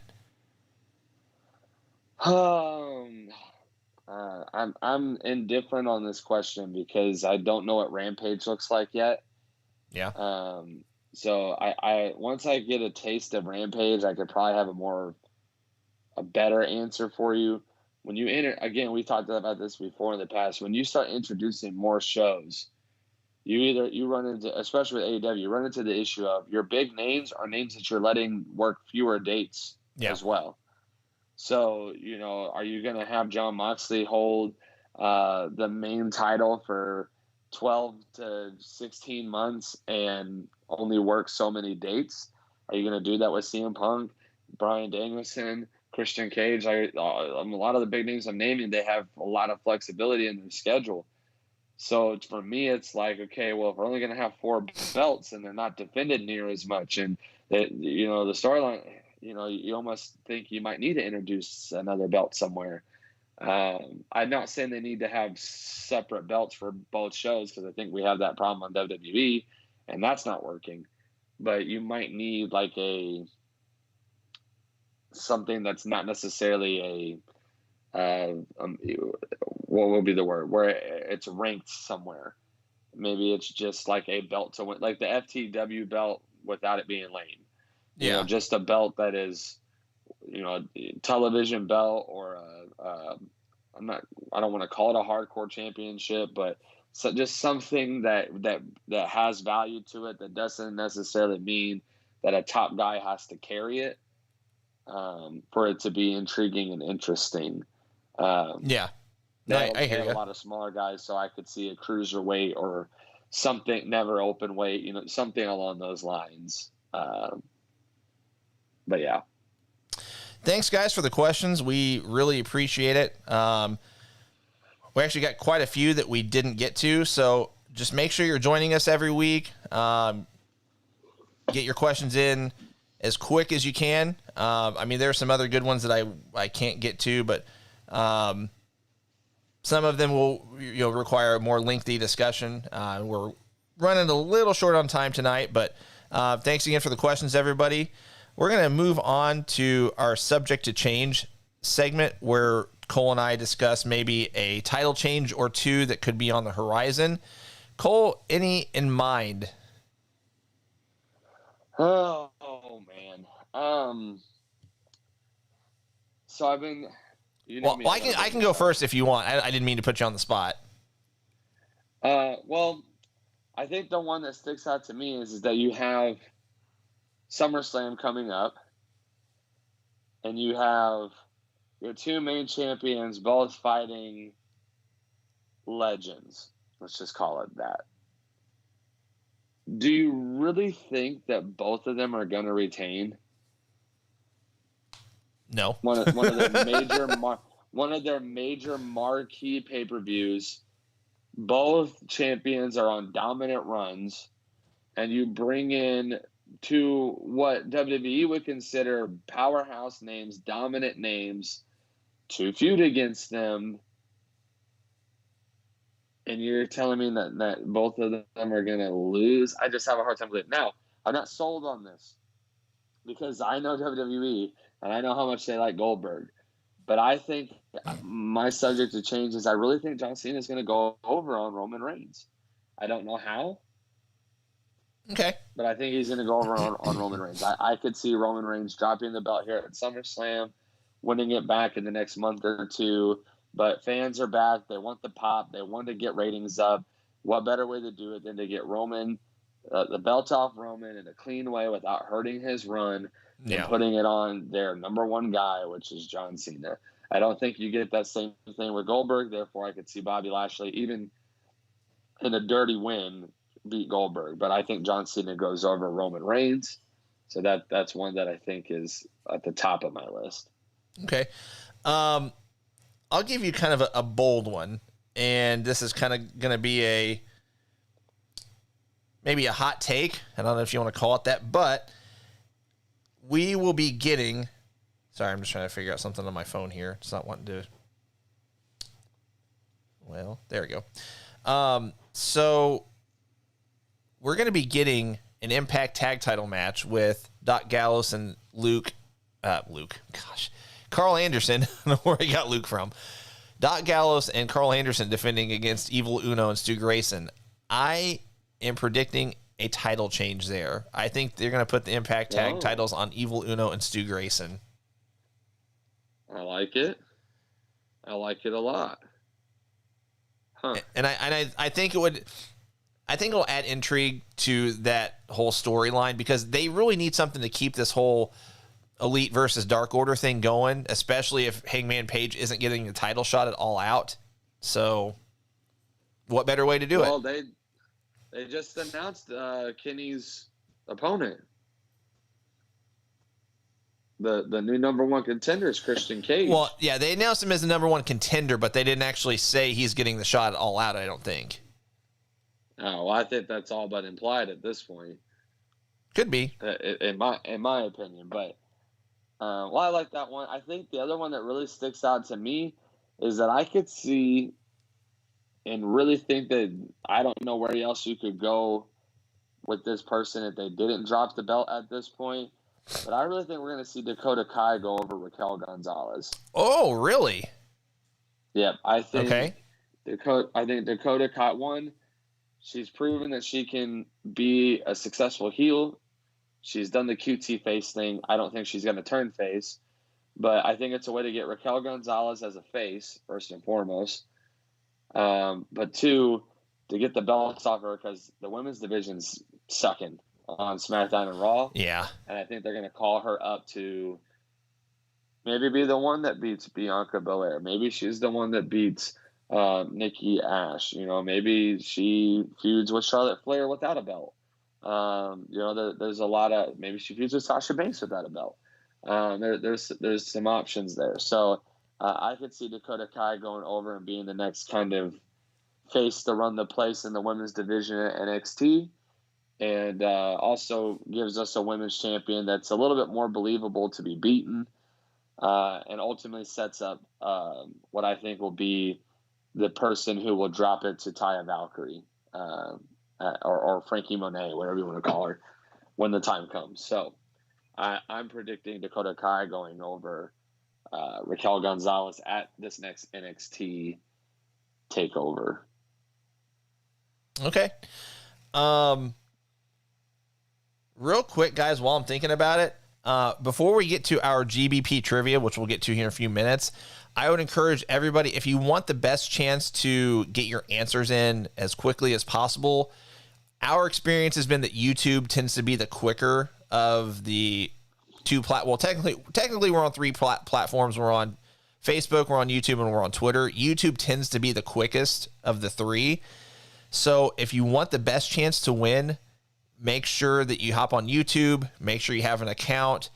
I'm indifferent on this question because I don't know what Rampage looks like yet. Yeah. So I once I get a taste of Rampage, I could probably have a better answer for you. When you again, we talked about this before in the past. When you start introducing more shows, you run into, especially with AEW, you run into the issue of your big names are names that you're letting work fewer dates as well. So, are you going to have Jon Moxley hold the main title for 12 to 16 months and only work so many dates? Are you going to do that with CM Punk, Bryan Danielson, Christian Cage? A lot of the big names I'm naming, they have a lot of flexibility in their schedule. So for me, it's like, okay, well, if we're only going to have 4 belts and they're not defended near as much, and the storyline, you almost think you might need to introduce another belt somewhere. I'm not saying they need to have separate belts for both shows, because I think we have that problem on WWE, and that's not working. But you might need like something that's not necessarily what would be the word, where it's ranked somewhere. Maybe it's just like a belt to win, like the FTW belt without it being lame. Just a belt that is, a television belt, or I don't want to call it a hardcore championship, but just something that has value to it, that doesn't necessarily mean that a top guy has to carry it, for it to be intriguing and interesting. I hear you. A lot of smaller guys, so I could see a cruiserweight or something, never open weight, something along those lines. But yeah. Thanks, guys, for the questions. We really appreciate it. We actually got quite a few that we didn't get to, so just make sure you're joining us every week. Get your questions in as quick as you can. I mean, there are some other good ones that I can't get to, but some of them will require a more lengthy discussion. We're running a little short on time tonight, but thanks again for the questions, everybody. We're going to move on to our subject to change segment where Cole and I discuss maybe a title change or two that could be on the horizon. Cole, any in mind? Oh man. So I've been. Well, I can go first if you want. I didn't mean to put you on the spot. Well, I think the one that sticks out to me is that you have SummerSlam coming up, and you have your two main champions both fighting legends. Let's just call it that. Do you really think that both of them are going to retain? No. One of their major marquee pay-per-views. Both champions are on dominant runs, and you bring in two what WWE would consider powerhouse names, dominant names, to feud against them, and you're telling me that both of them are going to lose? I just have a hard time believing. Now, I'm not sold on this because I know WWE and I know how much they like Goldberg. But I think my subject to change is I really think John Cena is going to go over on Roman Reigns. I don't know how. Okay. But I think he's going to go over on Roman Reigns. I could see Roman Reigns dropping the belt here at SummerSlam, winning it back in the next month or two. But fans are back. They want the pop. They want to get ratings up. What better way to do it than to get Roman, the belt off Roman in a clean way without hurting his run and putting it on their number one guy, which is John Cena. I don't think you get that same thing with Goldberg. Therefore, I could see Bobby Lashley, even in a dirty win, beat Goldberg. But I think John Cena goes over Roman Reigns. So that's one that I think is at the top of my list. Okay. I'll give you kind of a bold one. And this is kind of going to be maybe a hot take. I don't know if you want to call it that, but we will be getting... Sorry, I'm just trying to figure out something on my phone here. It's not wanting to... Well, there we go. So we're going to be getting an Impact Tag Title match with Doc Gallows and Carl Anderson. I don't know where I got Luke from. Doc Gallows and Carl Anderson defending against Evil Uno and Stu Grayson. I am predicting a title change there. I think they're going to put the Impact Tag titles on Evil Uno and Stu Grayson. I like it. I like it a lot. Huh. And I think it'll add intrigue to that whole storyline because they really need something to keep this whole Elite versus Dark Order thing going, especially if Hangman Page isn't getting the title shot at All Out. So what better way to do it? Well, they just announced Kenny's opponent. The new number one contender is Christian Cage. Well, yeah, they announced him as the number one contender, but they didn't actually say he's getting the shot at All Out, I don't think. Oh, well, I think that's all but implied at this point. Could be. In my opinion. But, well, I like that one. I think the other one that really sticks out to me is that I could see and really think that I don't know where else you could go with this person if they didn't drop the belt at this point. But I really think we're going to see Dakota Kai go over Raquel Gonzalez. Oh, really? Yeah, I think. Okay. Dakota Kai, one, she's proven that she can be a successful heel. She's done the QT face thing. I don't think she's going to turn face, but I think it's a way to get Raquel Gonzalez as a face first and foremost. But two, to get the belts off her because the women's division's sucking on SmackDown and Raw. Yeah. And I think they're going to call her up to maybe be the one that beats Bianca Belair. Maybe she's the one that beats Nikki Ash. Maybe she feuds with Charlotte Flair without a belt. There's a lot of, maybe she feuds with Sasha Banks without a belt. There's some options there. So I could see Dakota Kai going over and being the next kind of face to run the place in the women's division at NXT, and also gives us a women's champion that's a little bit more believable to be beaten, and ultimately sets up what I think will be the person who will drop it to Taya Valkyrie, or Frankie Monet, whatever you want to call her, when the time comes. So I'm predicting Dakota Kai going over Raquel Gonzalez at this next NXT takeover. Okay. Real quick, guys, while I'm thinking about it, before we get to our GBP trivia, which we'll get to here in a few minutes, I would encourage everybody, if you want the best chance to get your answers in as quickly as possible, our experience has been that YouTube tends to be the quicker of the two well, technically we're on three platforms. We're on Facebook, we're on YouTube, and we're on Twitter. YouTube tends to be the quickest of the three. So if you want the best chance to win, make sure that you hop on YouTube, make sure you have an account,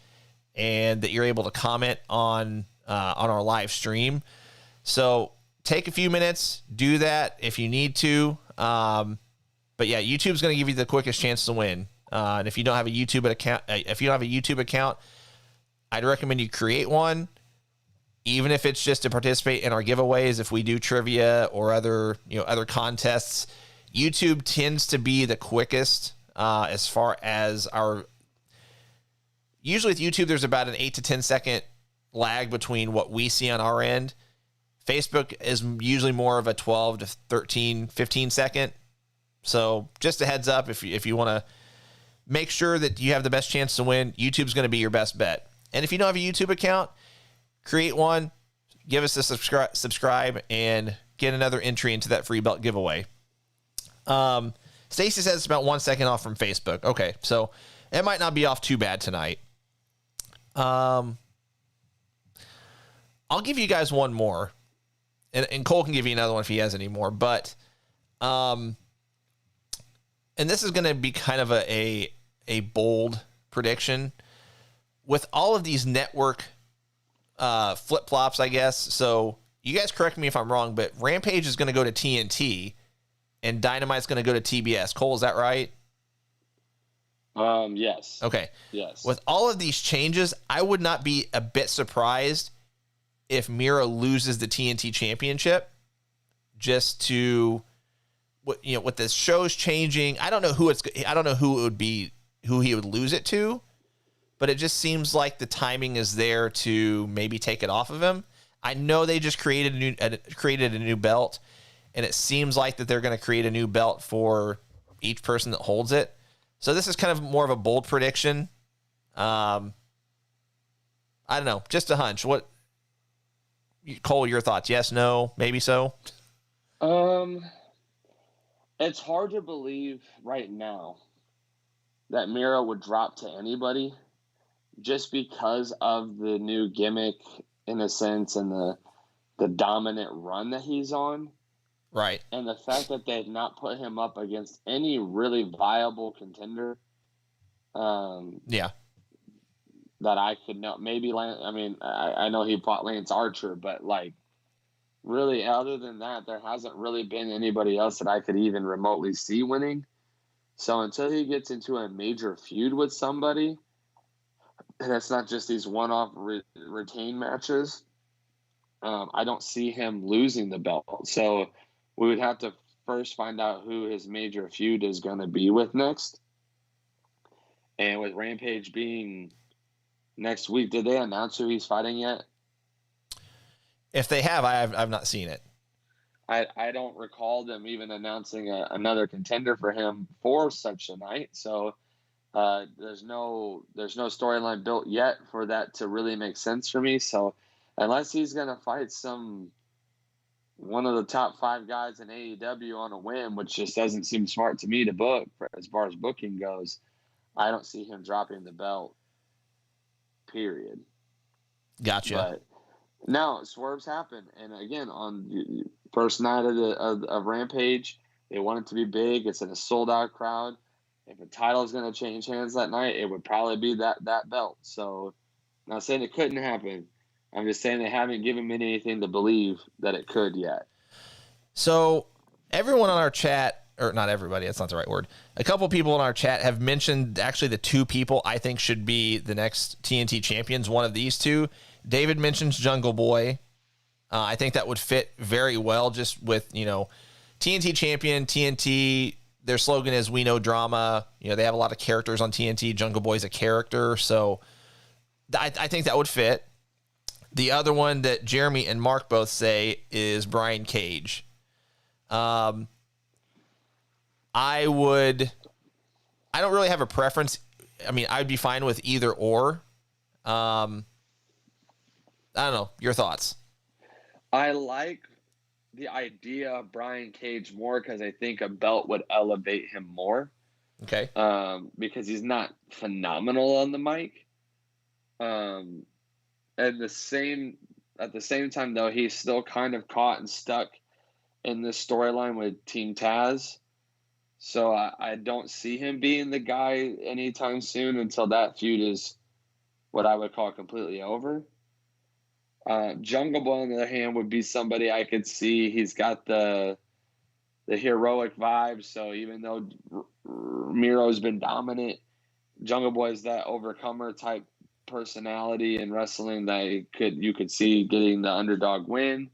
and that you're able to comment on our live stream. So take a few minutes, do that if you need to. But yeah, YouTube's going to give you the quickest chance to win. And if you don't have a YouTube account, I'd recommend you create one, even if it's just to participate in our giveaways. If we do trivia or other contests, YouTube tends to be the quickest as far as usually with YouTube, there's about an 8 to 10 second lag between what we see on our end. Facebook is usually more of a 12 to 13, 15 second. So just a heads up, if you want to make sure that you have the best chance to win, YouTube's going to be your best bet. And if you don't have a YouTube account, create one, give us a subscribe, and get another entry into that free belt giveaway. Stacy says it's about 1 second off from Facebook. Okay, so it might not be off too bad tonight. I'll give you guys one more, and Cole can give you another one if he has any more. But, and this is going to be kind of a bold prediction with all of these network flip flops, I guess. So you guys correct me if I'm wrong, but Rampage is going to go to TNT, and Dynamite's going to go to TBS. Cole, is that right? Yes. Okay. Yes. With all of these changes, I would not be a bit surprised if Mira loses the TNT championship, just to, with the shows changing. I don't know who he would lose it to, but it just seems like the timing is there to maybe take it off of him. I know they just created a new belt, and it seems like that they're going to create a new belt for each person that holds it. So this is kind of more of a bold prediction. I don't know, just a hunch. What, Cole, your thoughts? Yes, no, maybe so? It's hard to believe right now that Miro would drop to anybody just because of the new gimmick, in a sense, and the dominant run that he's on. Right. And the fact that they've not put him up against any really viable contender. Yeah. That I could know. Maybe, I know he fought Lance Archer, but really, other than that, there hasn't really been anybody else that I could even remotely see winning. So until he gets into a major feud with somebody, and it's not just these one-off retain matches, I don't see him losing the belt. So we would have to first find out who his major feud is going to be with next. And with Rampage being next week, did they announce who he's fighting yet? If they have, I've not seen it. I don't recall them even announcing another contender for him for such a night. So there's no storyline built yet for that to really make sense for me. So unless he's going to fight one of the top 5 guys in AEW on a whim, which just doesn't seem smart to me to book as far as booking goes, I don't see him dropping the belt, period. Gotcha. But now swerves happen. And again, first night of Rampage. They want it to be big. It's in a sold-out crowd. If a title is going to change hands that night, it would probably be that belt. So, I'm not saying it couldn't happen. I'm just saying they haven't given me anything to believe that it could yet. So, everyone on our chat, or not everybody, that's not the right word. A couple people in our chat have mentioned actually the two people I think should be the next TNT champions. One of these two. David mentions Jungle Boy. I think that would fit very well just with, TNT champion, TNT, their slogan is "We know drama." They have a lot of characters on TNT. Jungle Boy's a character. So I think that would fit. The other one that Jeremy and Mark both say is Brian Cage. I don't really have a preference. I mean, I'd be fine with either or. I don't know. Your thoughts? I like the idea of Brian Cage more because I think a belt would elevate him more. Okay. Because he's not phenomenal on the mic. At the same time, though, he's still kind of caught and stuck in this storyline with Team Taz. So I don't see him being the guy anytime soon until that feud is what I would call completely over. Jungle Boy, on the other hand, would be somebody I could see. He's got the heroic vibe. So even though Miro's been dominant, Jungle Boy is that overcomer type personality in wrestling that you could see getting the underdog win,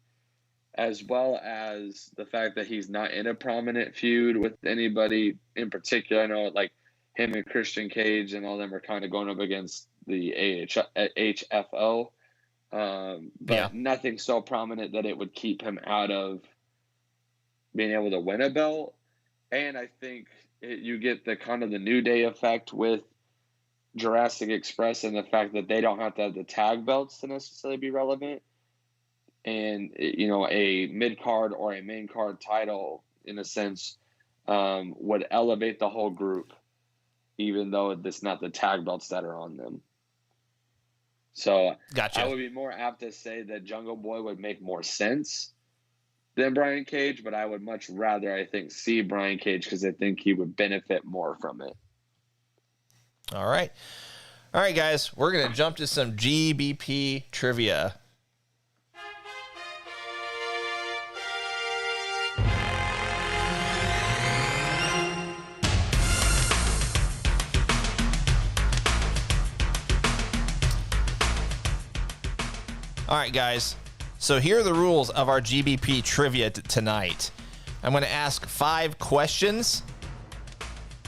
as well as the fact that he's not in a prominent feud with anybody in particular. I know like him and Christian Cage and all them are kind of going up against the HFO. But nothing so prominent that it would keep him out of being able to win a belt. And I think you get the kind of the New Day effect with Jurassic Express and the fact that they don't have to have the tag belts to necessarily be relevant. And, a mid-card or a main card title, in a sense, would elevate the whole group, even though it's not the tag belts that are on them. So Gotcha. I would be more apt to say that Jungle Boy would make more sense than Brian Cage, but I would much rather, I think, see Brian Cage because I think he would benefit more from it. All right, guys, we're going to jump to some GBP trivia. All right, guys. So here are the rules of our GBP trivia tonight. I'm going to ask 5 questions,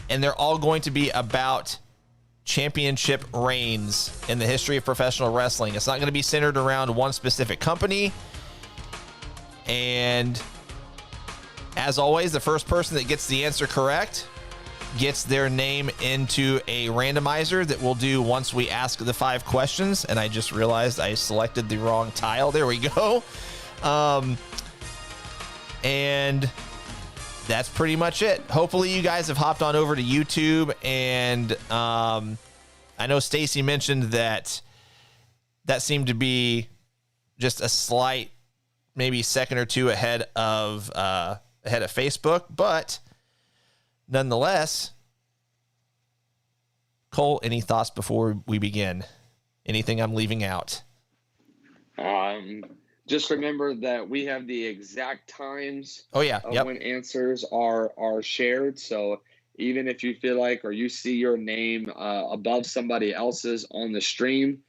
and they're all going to be about championship reigns in the history of professional wrestling. It's not going to be centered around one specific company. And as always, the first person that gets the answer correct gets their name into a randomizer that we'll do once we ask the 5 questions. And I just realized I selected the wrong tile. There we go. And that's pretty much it. Hopefully you guys have hopped on over to YouTube. And I know Stacy mentioned that seemed to be just a slight, maybe second or two ahead of Facebook. But nonetheless, Cole, any thoughts before we begin? Anything I'm leaving out? Just remember that we have the exact times of when answers are shared. So even if you feel like or you see your name above somebody else's on the stream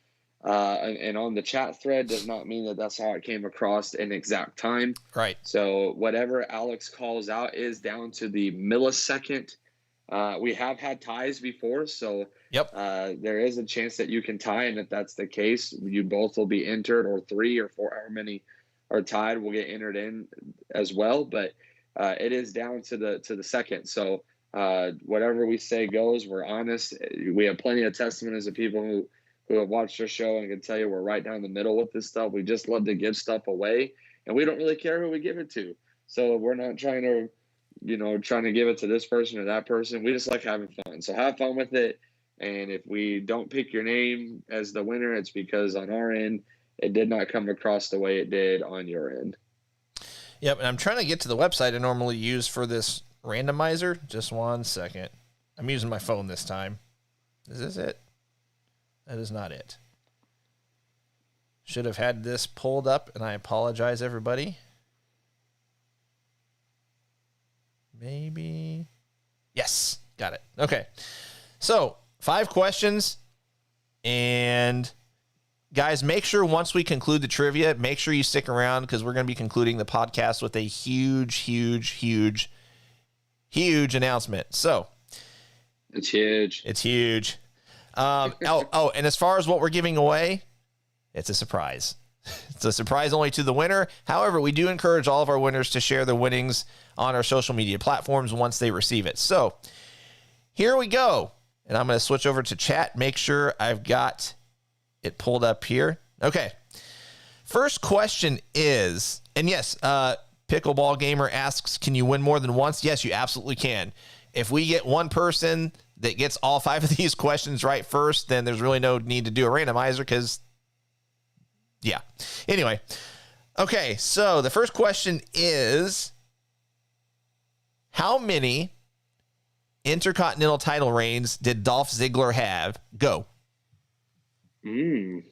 and on the chat thread does not mean that that's how it came across in exact time. Right. So whatever Alex calls out is down to the millisecond. We have had ties before, so there is a chance that you can tie, and if that's the case, you both will be entered, or 3 or 4, however many are tied will get entered in as well. But it is down to the second. So whatever we say goes. We're honest. We have plenty of testimonies of people who have watched our show and can tell you we're right down the middle with this stuff. We just love to give stuff away, and we don't really care who we give it to. So we're not trying to give it to this person or that person. We just like having fun. So have fun with it. And if we don't pick your name as the winner, it's because on our end, it did not come across the way it did on your end. Yep, and I'm trying to get to the website I normally use for this randomizer. Just 1 second. I'm using my phone this time. Is this it? That is not it. Should have had this pulled up, and I apologize, everybody. Maybe. Yes, got it. Okay. So, 5 questions. And, guys, make sure once we conclude the trivia, make sure you stick around because we're going to be concluding the podcast with a huge announcement. So, it's huge. It's huge. And as far as what we're giving away, it's a surprise. It's a surprise only to the winner. However, we do encourage all of our winners to share their winnings on our social media platforms once they receive it. So here we go. And I'm going to switch over to chat. Make sure I've got it pulled up here. Okay. First question is, and yes, Pickleball Gamer asks, can you win more than once? Yes, you absolutely can. If we get one person that gets all 5 of these questions right first, then there's really no need to do a randomizer because, yeah. Anyway, okay, so the first question is, how many Intercontinental title reigns did Dolph Ziggler have? Go. I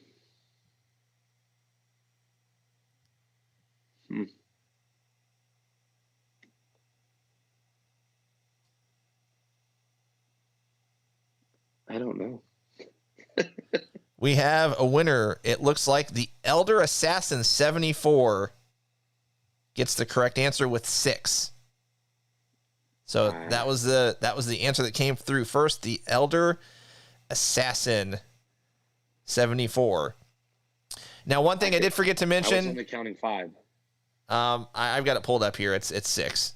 don't know. We have a winner. It looks like the Elder Assassin 74 gets the correct answer with 6. So that was the answer that came through first. The Elder Assassin 74. Now, one thing I did forget to mention. I was only counting 5. I've got it pulled up here. It's 6.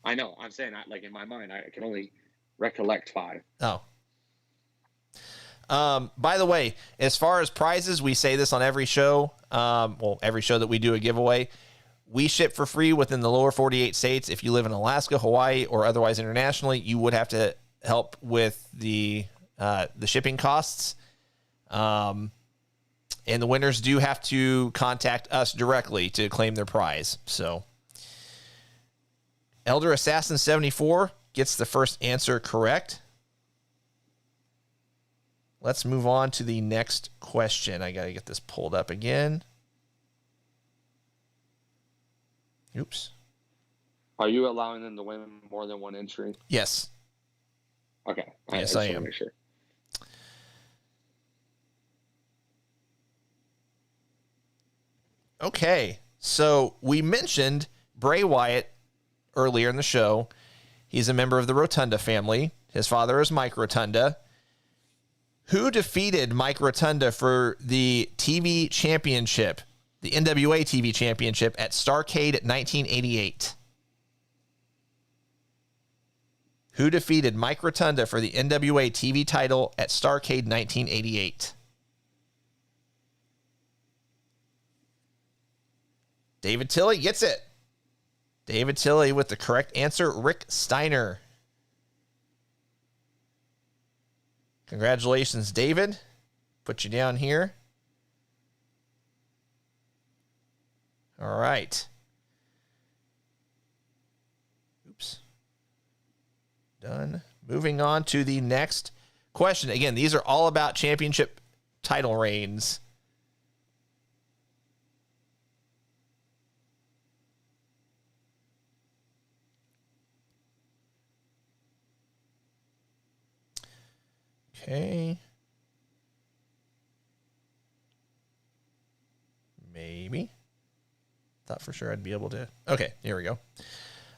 I know. I'm saying that, like, in my mind, I can only recollect 5. Oh. By the way, as far as prizes, we say this on every show. Every show that we do a giveaway, we ship for free within the lower 48 states. If you live in Alaska, Hawaii, or otherwise internationally, you would have to help with the shipping costs. And the winners do have to contact us directly to claim their prize. So, Elder Assassin 74 gets the first answer correct. Let's move on to the next question. I got to get this pulled up again. Oops. Are you allowing them to win more than one entry? Yes. Okay. Yes, I am. Make sure. Okay. So we mentioned Bray Wyatt earlier in the show. He's a member of the Rotunda family. His father is Mike Rotunda. Who defeated Mike Rotunda for the TV championship, the NWA TV championship at Starrcade 1988? Who defeated Mike Rotunda for the NWA TV title at Starrcade 1988? David Tilley gets it. David Tilley with the correct answer, Rick Steiner. Congratulations, David. Put you down here. All right. Oops. Done. Moving on to the next question. Again, these are all about championship title reigns. Okay. Maybe. Thought for sure I'd be able to. Okay, here we go.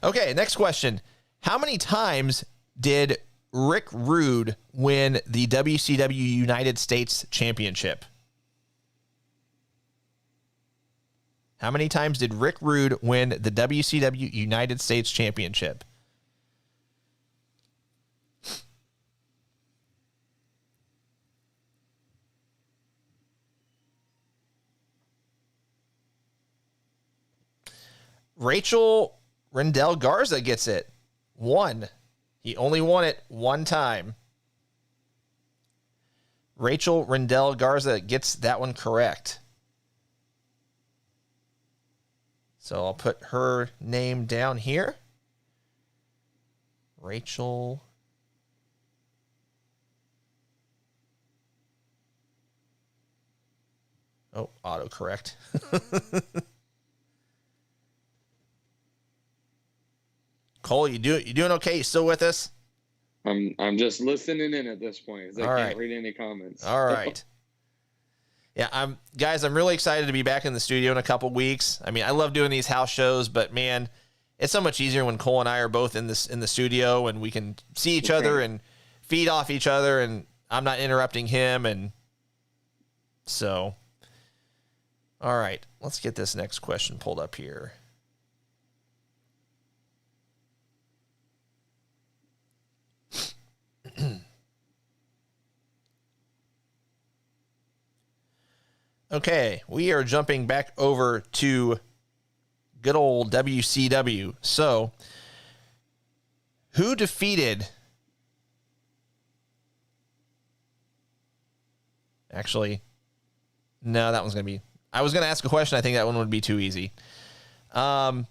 Okay, next question. How many times did Rick Rude win the WCW United States Championship? How many times did Rick Rude win the WCW United States Championship? Rachel Rendell Garza gets it. 1. He only won it 1 time. Rachel Rendell Garza gets that one correct. So I'll put her name down here. Rachel. Oh, autocorrect. Cole, you doing okay? You still with us? I'm just listening in at this point. 'Cause I All can't right. read any comments. All right. Yeah, I'm really excited to be back in the studio in a couple weeks. I mean, I love doing these house shows, but man, it's so much easier when Cole and I are both in the studio and we can see each other and feed off each other, and I'm not interrupting him. And so, all right, let's get this next question pulled up here. Okay, we are jumping back over to good old WCW. So, who defeated... Actually, no, that one's going to be... I was going to ask a question. I think that one would be too easy. Let's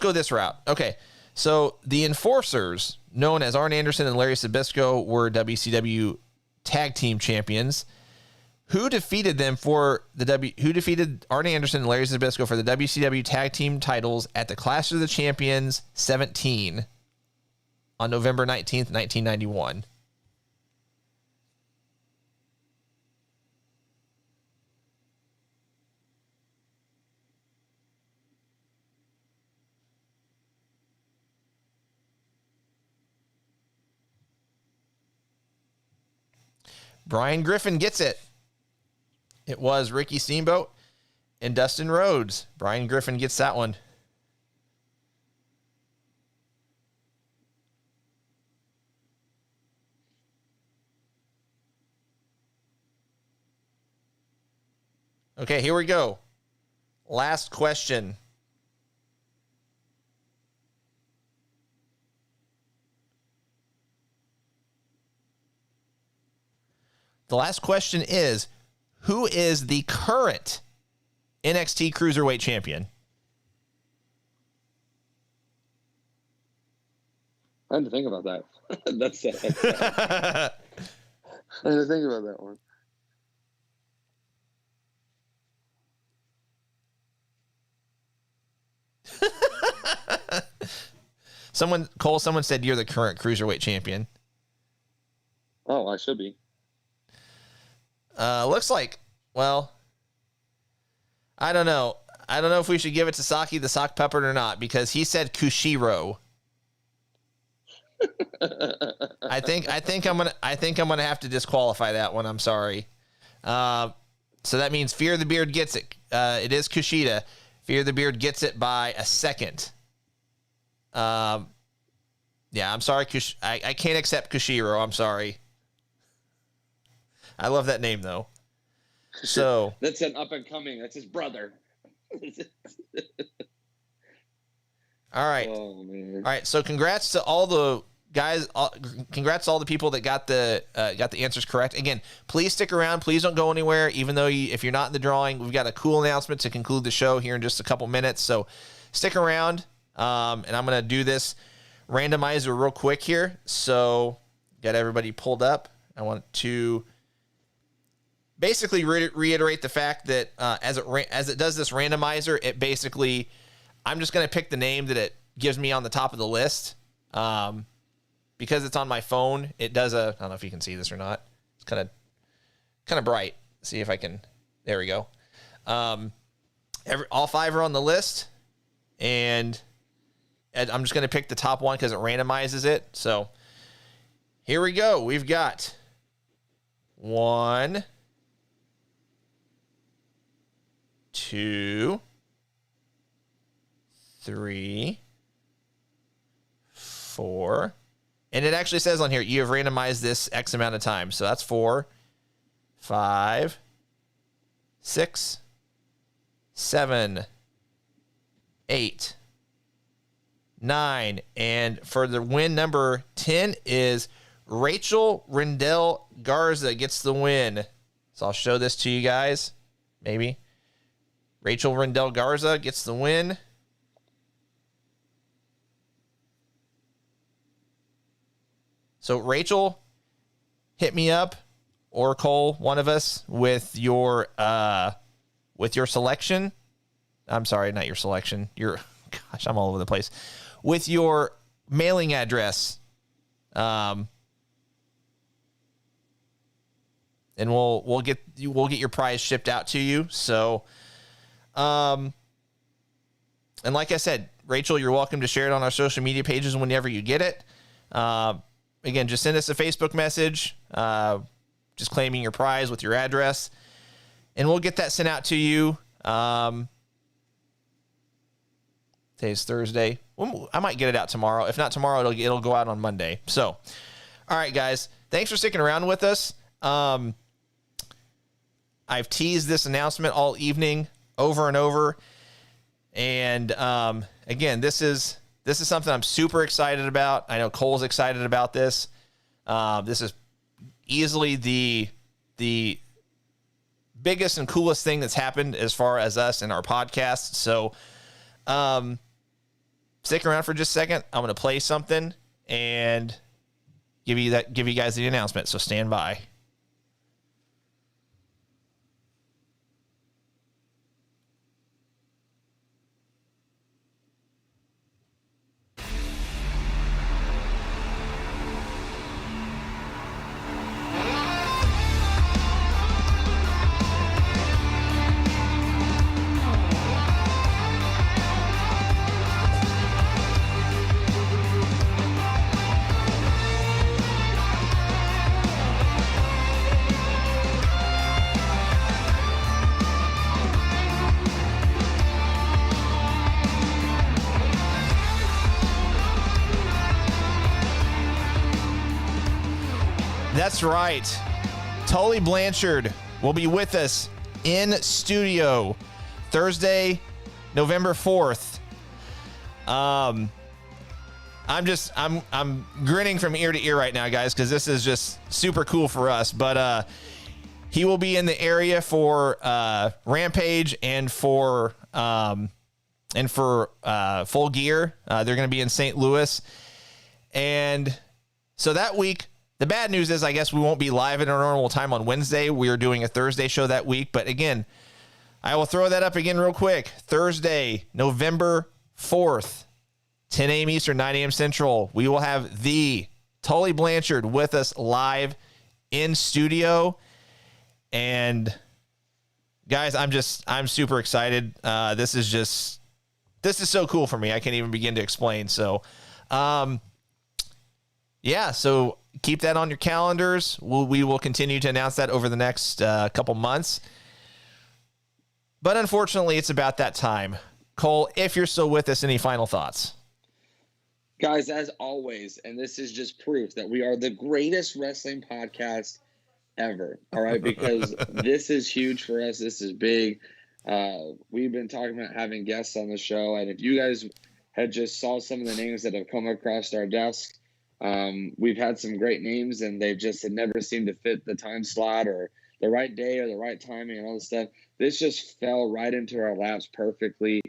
go this route. Okay, so the Enforcers, known as Arn Anderson and Larry Zbyszko, were WCW Tag Team Champions. Who defeated them for Who defeated Arn Anderson and Larry Zbyszko for the WCW Tag Team titles at the Clash of the Champions 17 on November 19th, 1991? Brian Griffin gets it. It was Ricky Steamboat and Dustin Rhodes. Brian Griffin gets that one. Okay, here we go. Last question. The last question is, who is the current NXT Cruiserweight Champion? I had to think about that. That's it. I had to think about that one. Someone said you're the current Cruiserweight Champion. Oh, I should be. Looks like, well, I don't know. I don't know if we should give it to Saki the Sock Puppet or not, because he said Kushiro. I think I'm gonna have to disqualify that one. I'm sorry. So that means Fear the Beard gets it. It is Kushida. Fear the Beard gets it by a second. Yeah, I'm sorry. I can't accept Kushiro. I'm sorry. I love that name though. So that's an up and coming. That's his brother. All right. Oh, man. All right. So congrats to all the guys. Congrats to all the people that got the answers correct. Again, please stick around. Please don't go anywhere. Even though if you're not in the drawing, we've got a cool announcement to conclude the show here in just a couple minutes. So stick around. And I'm going to do this randomizer real quick here. So got everybody pulled up. I want to basically reiterate the fact that as it does this randomizer, it basically, I'm just going to pick the name that it gives me on the top of the list. Because it's on my phone, it does I don't know if you can see this or not. It's kind of bright. See if I can, there we go. All five are on the list, and I'm just going to pick the top one because it randomizes it. So here we go. We've got 1, 2, 3, 4. And it actually says on here, you have randomized this X amount of times. So that's 4, 5, 6, 7, 8, 9. And for the win number 10 is Rachel Rendell Garza gets the win. So I'll show this to you guys. Maybe. Rachel Rendell Garza gets the win. So Rachel, hit me up, or Cole, one of us, with your selection. I'm sorry, not your selection. Gosh, I'm all over the place. With your mailing address. And we'll get your prize shipped out to you. So, and like I said, Rachel, you're welcome to share it on our social media pages whenever you get it. Again, just send us a Facebook message, just claiming your prize with your address, and we'll get that sent out to you. Today's Thursday. I might get it out tomorrow. If not tomorrow, it'll go out on Monday. So, all right, guys, thanks for sticking around with us. I've teased this announcement all evening over and over. And again, this is something I'm super excited about. I know Cole's excited about this. This is easily the biggest and coolest thing that's happened as far as us and our podcast. So stick around for just a second. I'm going to play something and give you guys the announcement. So stand by. That's right. Tully Blanchard will be with us in studio Thursday, November 4th. I'm grinning from ear to ear right now, guys, because this is just super cool for us. But he will be in the area for Rampage and for Full Gear. They're going to be in St. Louis, and so that week. The bad news is, I guess we won't be live at our normal time on Wednesday. We are doing a Thursday show that week. But again, I will throw that up again real quick. Thursday, November 4th, 10 a.m. Eastern, 9 a.m. Central. We will have the Tully Blanchard with us live in studio. And guys, I'm super excited. This is so cool for me. I can't even begin to explain. So, yeah, so keep that on your calendars. We will continue to announce that over the next couple months. But unfortunately, it's about that time. Cole, if you're still with us, any final thoughts? Guys, as always, and this is just proof that we are the greatest wrestling podcast ever, all right? Because this is huge for us. This is big. We've been talking about having guests on the show, and if you guys had just saw some of the names that have come across our desk, we've had some great names, and they've just had never seemed to fit the time slot or the right day or the right timing and all this stuff. This just fell right into our laps perfectly.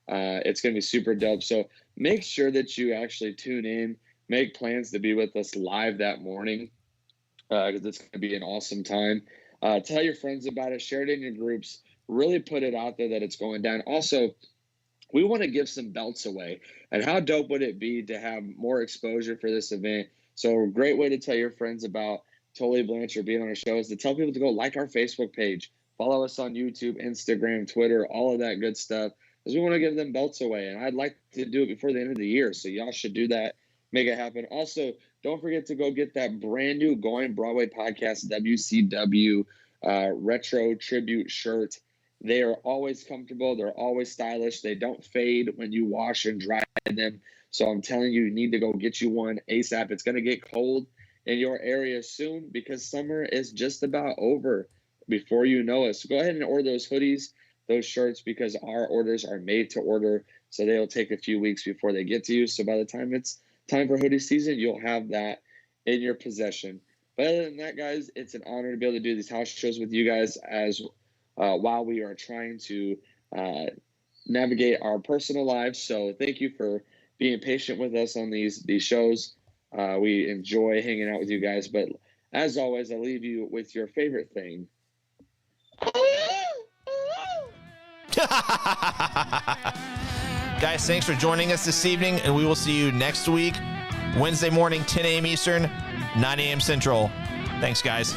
It's going to be super dope. So make sure that you actually tune in, make plans to be with us live that morning, because it's going to be an awesome time. Tell your friends about it, share it in your groups, really put it out there that it's going down. Also, we want to give some belts away. And how dope would it be to have more exposure for this event? So a great way to tell your friends about Tully Blanchard being on our show is to tell people to go like our Facebook page, follow us on YouTube, Instagram, Twitter, all of that good stuff, because we want to give them belts away. And I'd like to do it before the end of the year. So y'all should do that. Make it happen. Also, don't forget to go get that brand new Going Broadway podcast, WCW retro tribute shirt. They are always comfortable. They're always stylish. They don't fade when you wash and dry them. So I'm telling you, you need to go get you one ASAP. It's going to get cold in your area soon because summer is just about over before you know it. So go ahead and order those hoodies, those shirts, because our orders are made to order. So they'll take a few weeks before they get to you. So by the time it's time for hoodie season, you'll have that in your possession. But other than that, guys, it's an honor to be able to do these house shows with you guys as while we are trying to navigate our personal lives. So thank you for being patient with us on these shows. We enjoy hanging out with you guys. But as always, I leave you with your favorite thing. Guys, thanks for joining us this evening, and we will see you next week, Wednesday morning, 10 a.m. Eastern, 9 a.m. Central. Thanks, guys.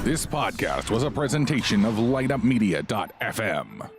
This podcast was a presentation of lightupmedia.fm.